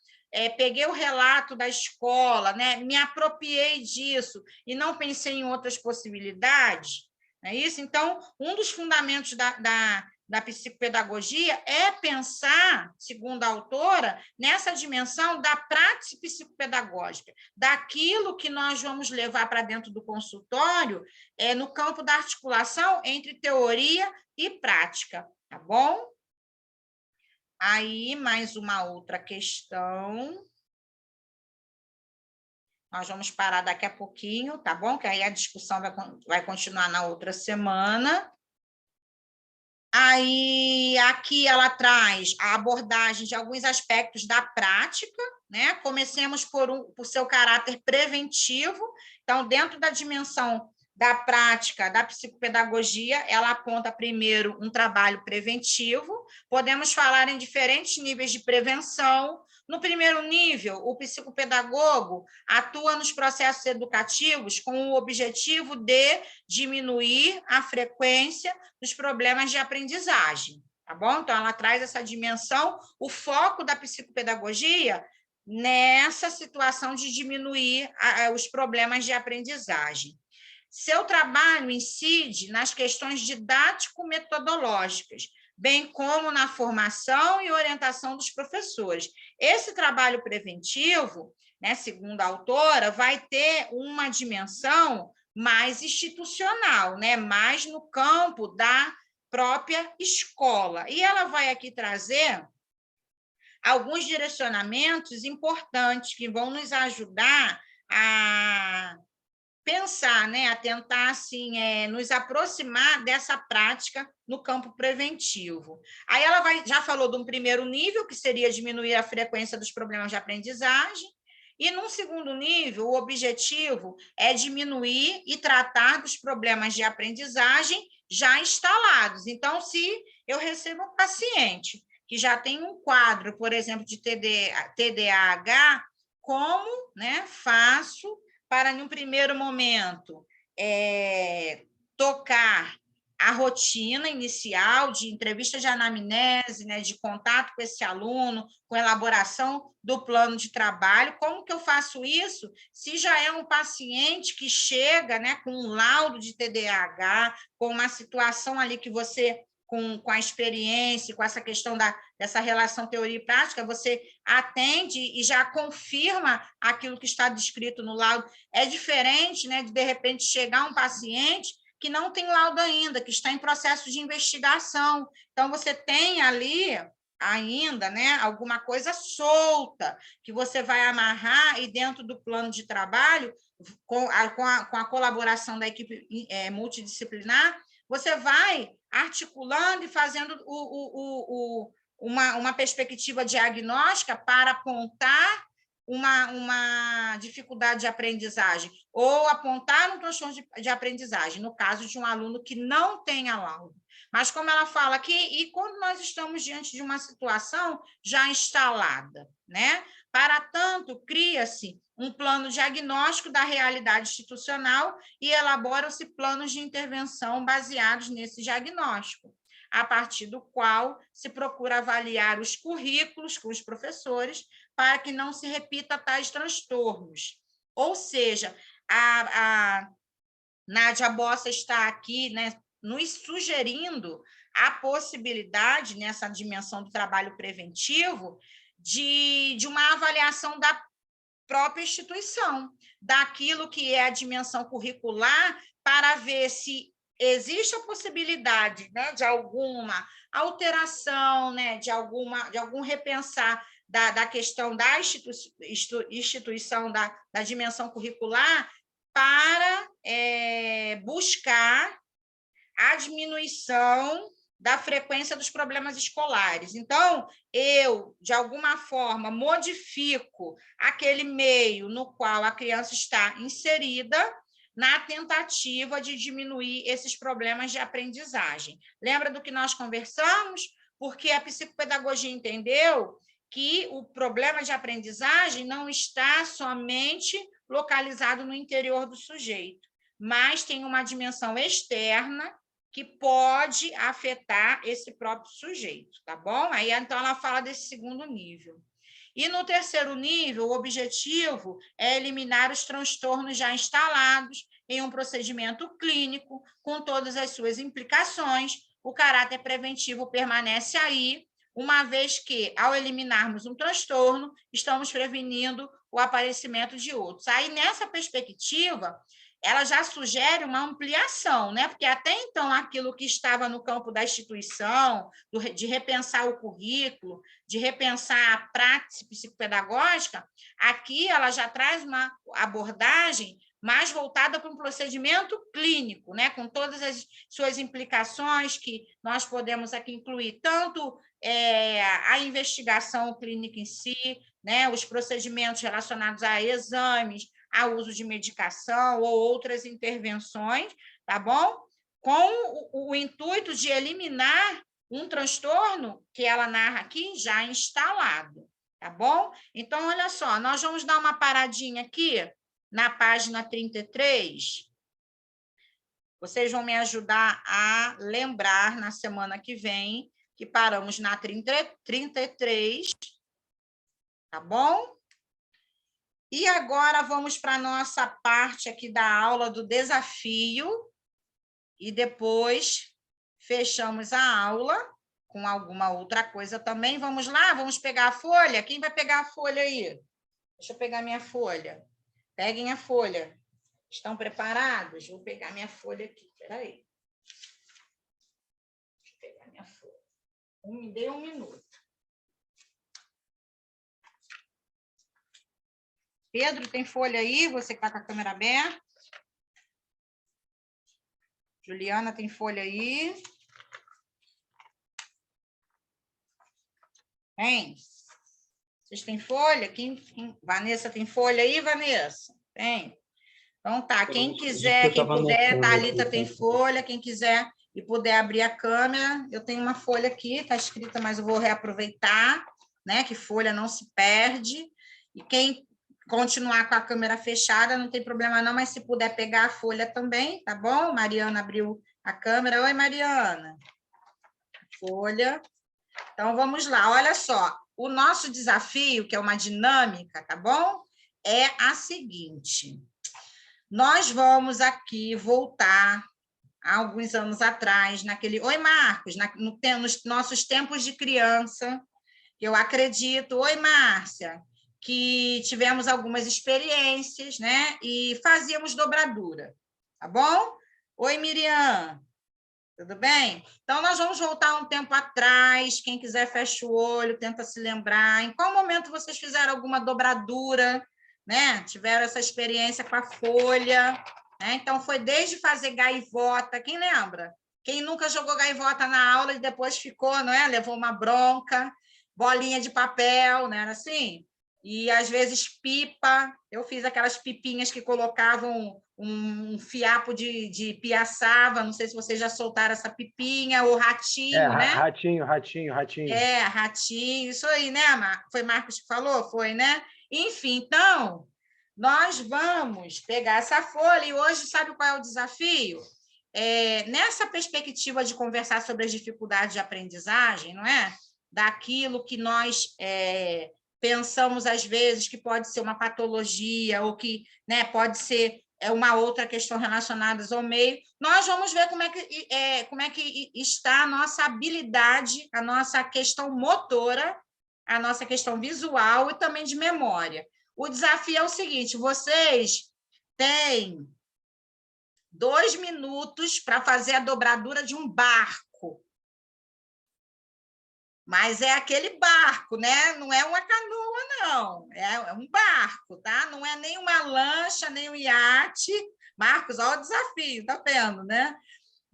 peguei o relato da escola, né? Me apropriei disso e não pensei em outras possibilidades? Não é isso? Então, um dos fundamentos da psicopedagogia é pensar, segundo a autora, nessa dimensão da prática psicopedagógica, daquilo que nós vamos levar para dentro do consultório, no campo da articulação entre teoria e prática, tá bom? Aí, mais uma outra questão. Nós vamos parar daqui a pouquinho, tá bom? Que aí a discussão vai continuar na outra semana. Aí, aqui ela traz a abordagem de alguns aspectos da prática, né? Comecemos por seu caráter preventivo. Então, dentro da dimensão da prática, da psicopedagogia, ela aponta primeiro um trabalho preventivo. Podemos falar em diferentes níveis de prevenção. No primeiro nível, o psicopedagogo atua nos processos educativos com o objetivo de diminuir a frequência dos problemas de aprendizagem, tá bom? Então, ela traz essa dimensão, o foco da psicopedagogia nessa situação de diminuir os problemas de aprendizagem. Seu trabalho incide nas questões didático-metodológicas, bem como na formação e orientação dos professores. Esse trabalho preventivo, né, segundo a autora, vai ter uma dimensão mais institucional, né, mais no campo da própria escola. E ela vai aqui trazer alguns direcionamentos importantes que vão nos ajudar a pensar, né, a tentar assim, nos aproximar dessa prática no campo preventivo. Aí ela já falou de um primeiro nível, que seria diminuir a frequência dos problemas de aprendizagem, e num segundo nível, o objetivo é diminuir e tratar dos problemas de aprendizagem já instalados. Então, se eu recebo um paciente que já tem um quadro, por exemplo, de TDAH, como, né, faço para, em um primeiro momento, tocar a rotina inicial de entrevista de anamnese, né, de contato com esse aluno, com elaboração do plano de trabalho. Como que eu faço isso? Se já é um paciente que chega, né, com um laudo de TDAH, com uma situação ali que você, com a experiência, com essa questão dessa relação teoria e prática, você atende e já confirma aquilo que está descrito no laudo. É diferente, né, de repente, chegar um paciente que não tem laudo ainda, que está em processo de investigação. Então, você tem ali ainda, né, alguma coisa solta que você vai amarrar e dentro do plano de trabalho, com a colaboração da equipe multidisciplinar, você vai articulando e fazendo uma perspectiva diagnóstica para apontar uma dificuldade de aprendizagem ou apontar um transtorno de aprendizagem, no caso de um aluno que não tenha laudo. Mas, como ela fala aqui, e quando nós estamos diante de uma situação já instalada, né? Para tanto, cria-se um plano diagnóstico da realidade institucional e elaboram-se planos de intervenção baseados nesse diagnóstico, a partir do qual se procura avaliar os currículos com os professores para que não se repita tais transtornos. Ou seja, a Nádia Bossa está aqui, né, nos sugerindo a possibilidade, nessa dimensão do trabalho preventivo, de uma avaliação da própria instituição, daquilo que é a dimensão curricular, para ver se existe a possibilidade, né, de alguma alteração, né, de algum repensar da questão da instituição, da dimensão curricular, para buscar a diminuição da frequência dos problemas escolares. Então, eu, de alguma forma, modifico aquele meio no qual a criança está inserida na tentativa de diminuir esses problemas de aprendizagem. Lembra do que nós conversamos? Porque a psicopedagogia entendeu que o problema de aprendizagem não está somente localizado no interior do sujeito, mas tem uma dimensão externa que pode afetar esse próprio sujeito, tá bom? Aí, então, ela fala desse segundo nível. E no terceiro nível, o objetivo é eliminar os transtornos já instalados em um procedimento clínico, com todas as suas implicações. O caráter preventivo permanece aí, uma vez que, ao eliminarmos um transtorno, estamos prevenindo o aparecimento de outros. Aí, nessa perspectiva, ela já sugere uma ampliação, né? Porque até então aquilo que estava no campo da instituição, de repensar o currículo, de repensar a prática psicopedagógica, aqui ela já traz uma abordagem mais voltada para um procedimento clínico, né? Com todas as suas implicações, que nós podemos aqui incluir tanto a investigação clínica em si, né? Os procedimentos relacionados a exames, a uso de medicação ou outras intervenções, tá bom? Com o intuito de eliminar um transtorno que ela narra aqui já instalado, tá bom? Então, olha só, nós vamos dar uma paradinha aqui na página 33. Vocês vão me ajudar a lembrar na semana que vem que paramos na 33, tá bom? E agora vamos para a nossa parte aqui da aula do desafio e depois fechamos a aula com alguma outra coisa também. Vamos lá? Vamos pegar a folha? Quem vai pegar a folha aí? Deixa eu pegar minha folha. Peguem a folha. Estão preparados? Vou pegar minha folha aqui. Espera aí. Deixa eu pegar minha folha. Me dê um minuto. Pedro, tem folha aí? Você que está com a câmera aberta. Juliana, tem folha aí? Tem? Vocês têm folha? Vanessa tem folha aí, Vanessa? Tem? Então tá, quem quiser, quem puder, Thalita tem folha, quem quiser e puder abrir a câmera, eu tenho uma folha aqui, está escrita, mas eu vou reaproveitar, né? Que folha não se perde. E quem continuar com a câmera fechada, não tem problema não, mas se puder pegar a folha também, tá bom? Mariana abriu a câmera. Oi, Mariana. Folha. Então, vamos lá. Olha só, o nosso desafio, que é uma dinâmica, tá bom? É a seguinte. Nós vamos aqui voltar há alguns anos atrás, naquele... Oi, Marcos, nos nossos tempos de criança, eu acredito... Oi, Márcia, que tivemos algumas experiências, né? E fazíamos dobradura, tá bom? Oi, Miriam, tudo bem? Então, nós vamos voltar um tempo atrás, quem quiser fecha o olho, tenta se lembrar, em qual momento vocês fizeram alguma dobradura, né? Tiveram essa experiência com a folha, né? Então, foi desde fazer gaivota, quem lembra? Quem nunca jogou gaivota na aula e depois ficou, não é? Levou uma bronca, bolinha de papel, não era assim? E, às vezes, pipa. Eu fiz aquelas pipinhas que colocavam um fiapo de piaçava. Não sei se vocês já soltaram essa pipinha, ou ratinho, né? Ratinho. Ratinho. Isso aí, né, Foi Marcos que falou? Foi, né? Enfim, então, nós vamos pegar essa folha e hoje, sabe qual é o desafio? Nessa perspectiva de conversar sobre as dificuldades de aprendizagem, não é? Daquilo que nós... pensamos, às vezes, que pode ser uma patologia ou que, né, pode ser uma outra questão relacionada ao meio, nós vamos ver como é que está a nossa habilidade, a nossa questão motora, a nossa questão visual e também de memória. O desafio é o seguinte, vocês têm 2 minutos para fazer a dobradura de um barco. Mas é aquele barco, né? Não é uma canoa, não. É um barco, tá? Não é nem uma lancha, nem um iate. Marcos, olha o desafio, tá vendo, né?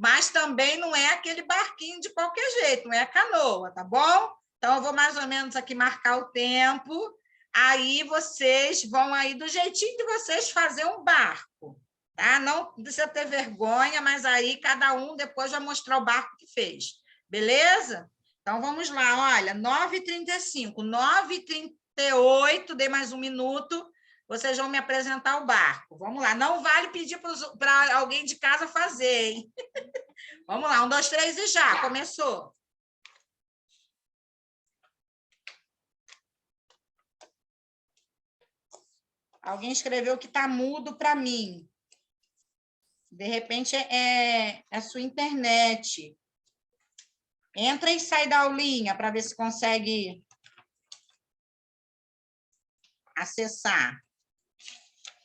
mas também não é aquele barquinho de qualquer jeito, não é a canoa, tá bom? Então, eu vou mais ou menos aqui marcar o tempo, aí vocês vão aí do jeitinho de vocês fazer um barco, tá? Não precisa ter vergonha, mas aí cada um depois vai mostrar o barco que fez, beleza? Então, vamos lá, olha, 9h35, 9h38, dei mais um minuto, vocês vão me apresentar o barco. Vamos lá, não vale pedir para alguém de casa fazer, hein? Vamos lá, 1, 2, 3 e já, começou. Alguém escreveu que está mudo para mim. De repente, é a sua internet. Entra e sai da aulinha para ver se consegue acessar.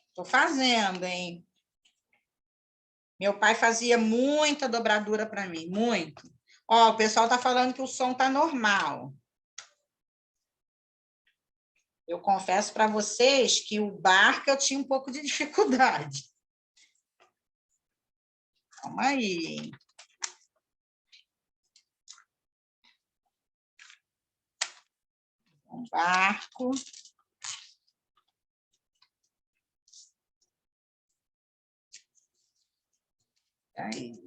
Estou fazendo, hein? Meu pai fazia muita dobradura para mim, muito. Ó, o pessoal está falando que o som está normal. Eu confesso para vocês que o barco eu tinha um pouco de dificuldade. Calma aí. Um barco. Aí.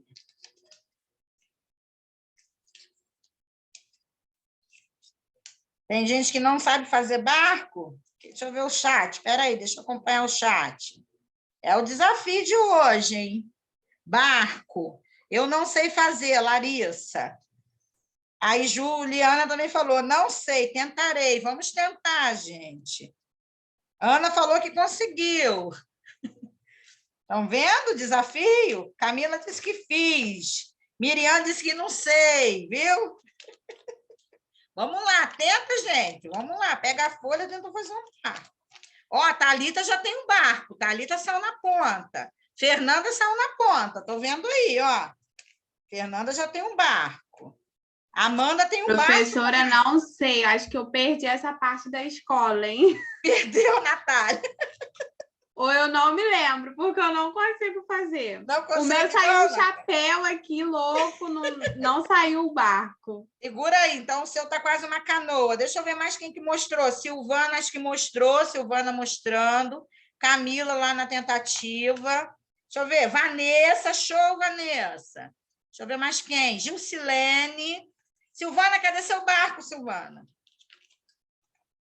Tem gente que não sabe fazer barco? Deixa eu ver o chat. Espera aí, deixa eu acompanhar o chat. É o desafio de hoje, hein? Barco. Eu não sei fazer, Larissa. Aí Juliana também falou, não sei, tentarei. Vamos tentar, gente. Ana falou que conseguiu. Estão vendo o desafio? Camila disse que fiz. Miriam disse que não sei, viu? Vamos lá, tenta, gente. Vamos lá, pega a folha e tenta fazer um barco. Ó, a Thalita já tem um barco. Thalita saiu na ponta. Fernanda saiu na ponta. Estou vendo aí, ó. Fernanda já tem um barco. Amanda tem um barco. Professora, não sei. Acho que eu perdi essa parte da escola, hein? Perdeu, Natália. Ou eu não me lembro, porque eu não consigo fazer. Não consigo, o meu saiu um chapéu aqui, louco, não saiu o barco. Segura aí, então o seu está quase uma canoa. Deixa eu ver mais quem que mostrou. Silvana, acho que mostrou, Silvana mostrando. Camila lá na tentativa. Deixa eu ver, Vanessa, show, Vanessa. Deixa eu ver mais quem. Gilcilene. Silvana, cadê seu barco, Silvana?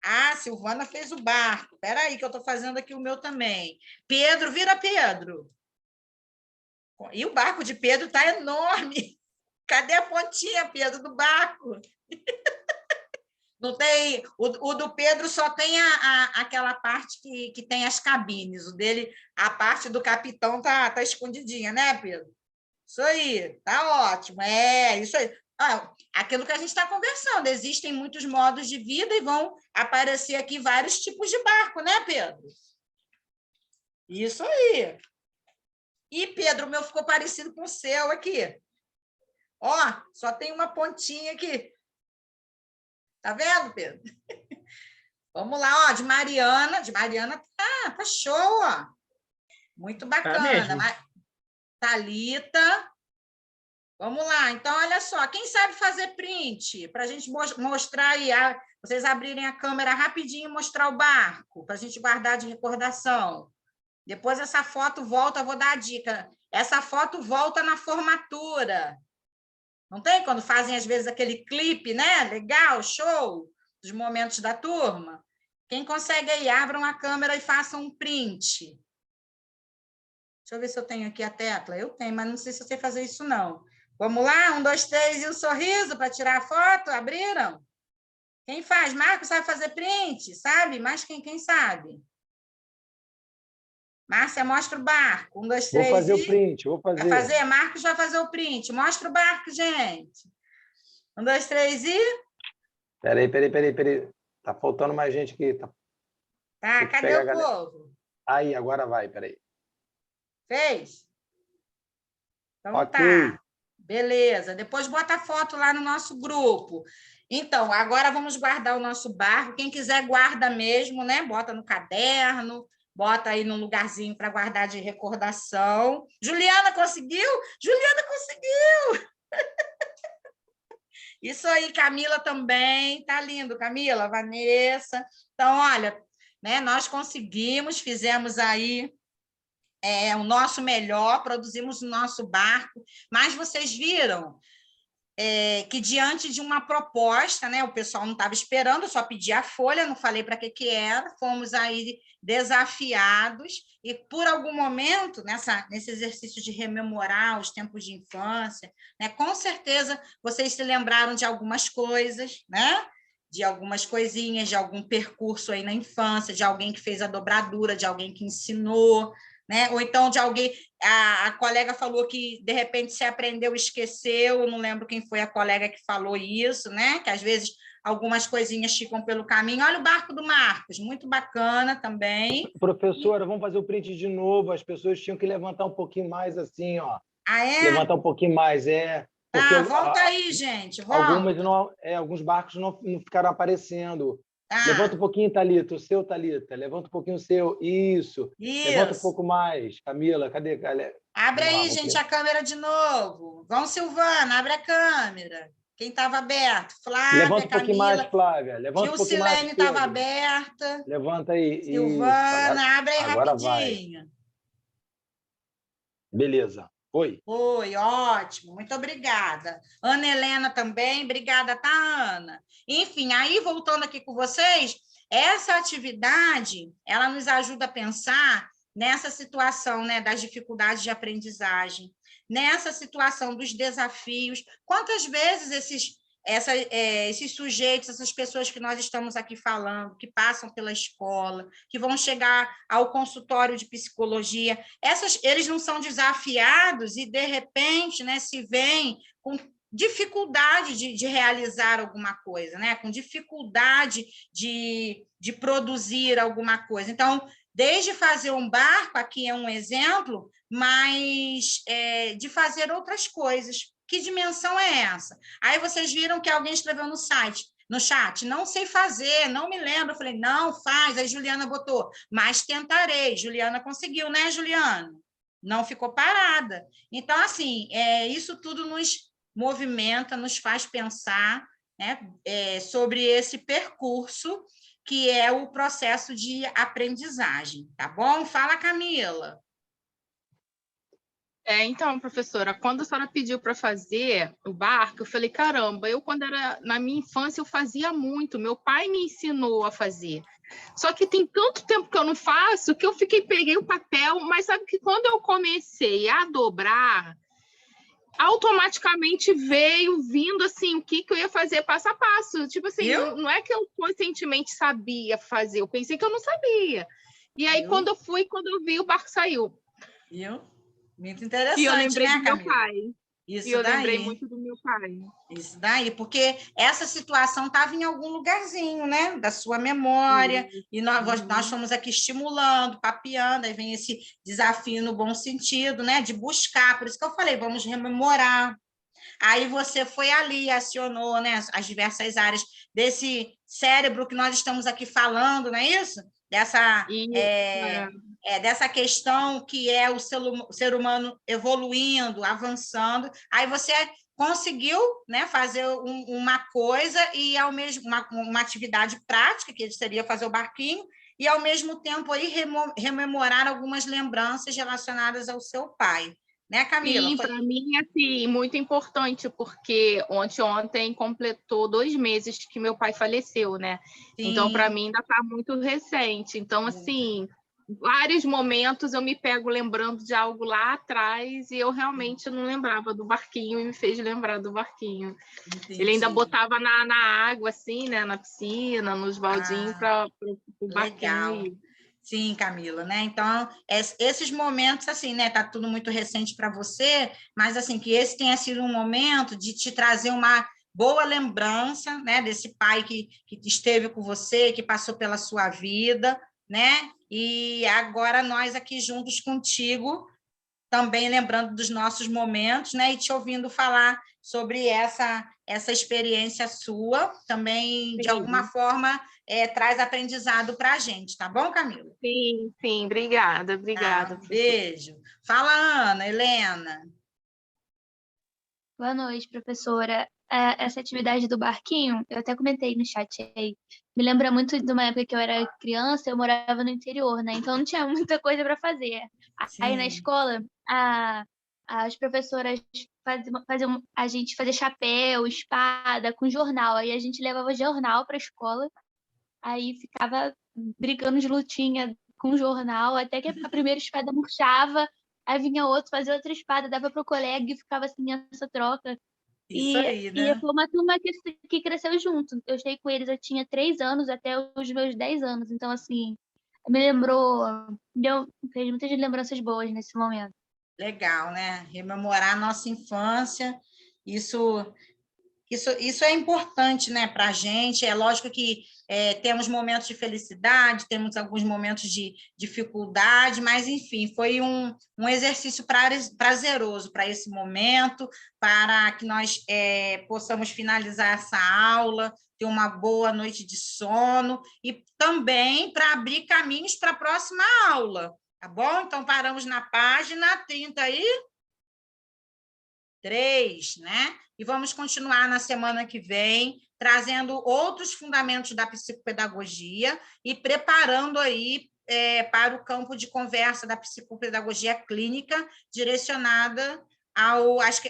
Ah, Silvana fez o barco. Espera aí, que eu estou fazendo aqui o meu também. Pedro, vira Pedro. E o barco de Pedro está enorme. Cadê a pontinha, Pedro, do barco? Não tem. O do Pedro só tem aquela parte que tem as cabines. O dele, a parte do capitão tá escondidinha, né, Pedro? Isso aí, tá ótimo. É, isso aí. Aquilo que a gente está conversando, existem muitos modos de vida e vão aparecer aqui vários tipos de barco, né, Pedro? Isso aí. E, Pedro, o meu ficou parecido com o seu aqui. Ó, só tem uma pontinha aqui. Tá vendo, Pedro? Vamos lá, ó, de Mariana. De Mariana tá show, ó. Muito bacana. Thalita. Vamos lá, então, olha só, quem sabe fazer print? Para a gente mostrar aí, vocês abrirem a câmera rapidinho e mostrar o barco, para a gente guardar de recordação. Depois essa foto volta, eu vou dar a dica. Essa foto volta na formatura. Não tem? Quando fazem, às vezes, aquele clipe, né? Legal, show, dos momentos da turma. Quem consegue aí, abram a câmera e façam um print. Deixa eu ver se eu tenho aqui a tecla. Eu tenho, mas não sei se eu sei fazer isso, não. Vamos lá? 1, 2, 3 e um sorriso para tirar a foto? Abriram? Quem faz? Marcos sabe fazer print? Sabe? Mas quem sabe? Márcia, mostra o barco. 1, 2, 3 Vou fazer o print, vou fazer. Vai fazer? Marcos vai fazer o print. Mostra o barco, gente. 1, 2, 3 e... Peraí. Tá faltando mais gente aqui. Tá, cadê o povo? Aí, agora vai, peraí. Fez? Então ok. tá. Beleza. Depois bota a foto lá no nosso grupo. Então, agora vamos guardar o nosso barco. Quem quiser, guarda mesmo, né? Bota no caderno, bota aí num lugarzinho para guardar de recordação. Juliana conseguiu? Juliana conseguiu! Isso aí, Camila também, tá lindo, Camila, Vanessa. Então, olha, né, nós conseguimos, fizemos aí o nosso melhor, produzimos o nosso barco, mas vocês viram que diante de uma proposta, né, o pessoal não estava esperando, eu só pedi a folha, não falei para que era, fomos aí desafiados, e por algum momento, nesse exercício de rememorar os tempos de infância, né, com certeza vocês se lembraram de algumas coisas, né? De algumas coisinhas, de algum percurso aí na infância, de alguém que fez a dobradura, de alguém que ensinou, né? Ou então de alguém, a colega falou que de repente se aprendeu, esqueceu, eu não lembro quem foi a colega que falou isso, né? Que às vezes algumas coisinhas ficam pelo caminho. Olha o barco do Marcos, muito bacana também. Professora, vamos fazer o print de novo, as pessoas tinham que levantar um pouquinho mais assim, ó. Ah, é? Levantar um pouquinho mais, porque volta aí, gente, volta. Alguns barcos não ficaram aparecendo. Ah. Levanta um pouquinho, Thalita, o seu, Thalita. Levanta um pouquinho o seu. Isso. Levanta um pouco mais. Camila, cadê? Abre aí, gente, a câmera de novo. Vamos, Silvana, abre a câmera. Quem estava aberto? Flávia, levanta um pouquinho Camila. mais, Flávia. Levanta um pouquinho mais. Gilcilene estava aberta. Levanta aí. Silvana, isso. abre aí agora rapidinho. Vai. Beleza. Oi. Oi, ótimo, muito obrigada. Ana Helena também, obrigada, tá, Ana? Enfim, aí voltando aqui com vocês, essa atividade, ela nos ajuda a pensar nessa situação, né, das dificuldades de aprendizagem, nessa situação dos desafios. Quantas vezes esses sujeitos, essas pessoas que nós estamos aqui falando, que passam pela escola, que vão chegar ao consultório de psicologia, eles não são desafiados e, de repente, né, se veem com dificuldade de realizar alguma coisa, né, com dificuldade de produzir alguma coisa. Então, desde fazer um barco, aqui é um exemplo, mas de fazer outras coisas. Que dimensão é essa? Aí vocês viram que alguém escreveu no chat, não sei fazer, não me lembro. Eu falei, não, faz. Aí Juliana botou, mas tentarei. Juliana conseguiu, né, Juliana? Não ficou parada. Então, assim, isso tudo nos movimenta, nos faz pensar, né, sobre esse percurso que é o processo de aprendizagem, tá bom? Fala, Camila. Então, professora, quando a senhora pediu para fazer o barco, eu falei, caramba, quando era na minha infância, eu fazia muito, meu pai me ensinou a fazer. Só que tem tanto tempo que eu não faço, que eu peguei o papel, mas sabe que quando eu comecei a dobrar, automaticamente veio vindo assim, o que eu ia fazer passo a passo. Tipo assim, não é que eu conscientemente sabia fazer, eu pensei que eu não sabia. E aí, quando eu vi, o barco saiu. Viu? Muito interessante, e eu lembrei né, do meu pai. Lembrei muito do meu pai. Isso daí, porque essa situação estava em algum lugarzinho, né, da sua memória, e nós fomos aqui estimulando, papeando, aí vem esse desafio no bom sentido, né, de buscar, por isso que eu falei, vamos rememorar. Aí você foi ali, acionou, né, as diversas áreas desse cérebro que nós estamos aqui falando, não é isso? Dessa questão que é o ser humano evoluindo, avançando, aí você conseguiu, né, fazer uma coisa e ao mesmo uma atividade prática, que seria fazer o barquinho, e ao mesmo tempo aí rememorar algumas lembranças relacionadas ao seu pai. Né, Camila? Sim, para mim, assim, muito importante, porque ontem completou 2 meses que meu pai faleceu, né? Sim. Então, para mim, ainda está muito recente. Então, assim, vários momentos eu me pego lembrando de algo lá atrás e eu realmente não lembrava do barquinho e me fez lembrar do barquinho. Entendi. Ele ainda botava na água, assim, né? Na piscina, nos baldinhos para o barquinho ir. Sim, Camila, né? Então, esses momentos, assim, né? Tá tudo muito recente para você, mas, assim, que esse tenha sido um momento de te trazer uma boa lembrança, né? Desse pai que esteve com você, que passou pela sua vida, né? E agora nós aqui juntos contigo também lembrando dos nossos momentos, né? E te ouvindo falar sobre essa experiência sua, também, de alguma forma, traz aprendizado para a gente, tá bom, Camila? Sim, obrigada. Beijo. Fala, Ana, Helena. Boa noite, professora. Essa atividade do barquinho, eu até comentei no chat aí, me lembra muito de uma época que eu era criança, eu morava no interior, né? Então não tinha muita coisa para fazer. Aí na escola, as professoras faziam a gente fazer chapéu, espada, com jornal. Aí a gente levava jornal para a escola, aí ficava brigando de lutinha com jornal, até que a primeira espada murchava, aí vinha outro, fazia outra espada, dava para o colega e ficava assim essa troca. Isso aí, né? E foi uma turma que cresceu junto. Eu estudei com eles, eu tinha 3 anos até os meus 10 anos. Então, assim, fez muitas lembranças boas nesse momento. Legal, né? Rememorar a nossa infância, isso é importante, né, para a gente. É lógico que temos momentos de felicidade, temos alguns momentos de dificuldade, mas, enfim, foi um exercício prazeroso para esse momento, para que nós possamos finalizar essa aula, ter uma boa noite de sono e também para abrir caminhos para a próxima aula, tá bom? Então, paramos na página 33, né? E vamos continuar na semana que vem, trazendo outros fundamentos da psicopedagogia e preparando aí para o campo de conversa da psicopedagogia clínica, direcionada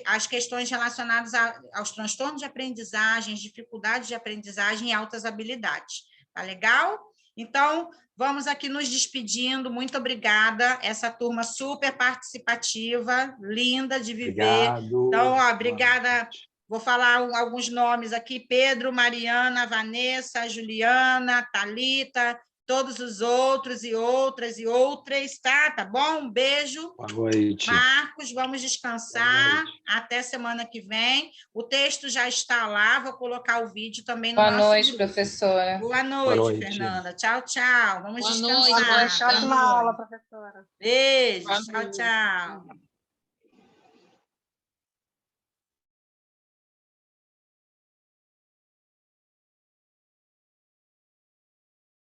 às questões relacionadas aos transtornos de aprendizagem, dificuldades de aprendizagem e altas habilidades. Tá legal? Então, vamos aqui nos despedindo. Muito obrigada. Essa turma super participativa, linda de viver. Obrigado. Então, obrigada. Vou falar alguns nomes aqui: Pedro, Mariana, Vanessa, Juliana, Thalita, todos os outros e outras, tá bom? Um beijo. Boa noite. Marcos, vamos descansar. Até semana que vem. O texto já está lá, vou colocar o vídeo também no nosso noite, grupo. professora. Boa noite, Fernanda. Tchau, tchau. Vamos descansar. Ótima aula, professora. Beijo. Boa Tchau, noite. tchau.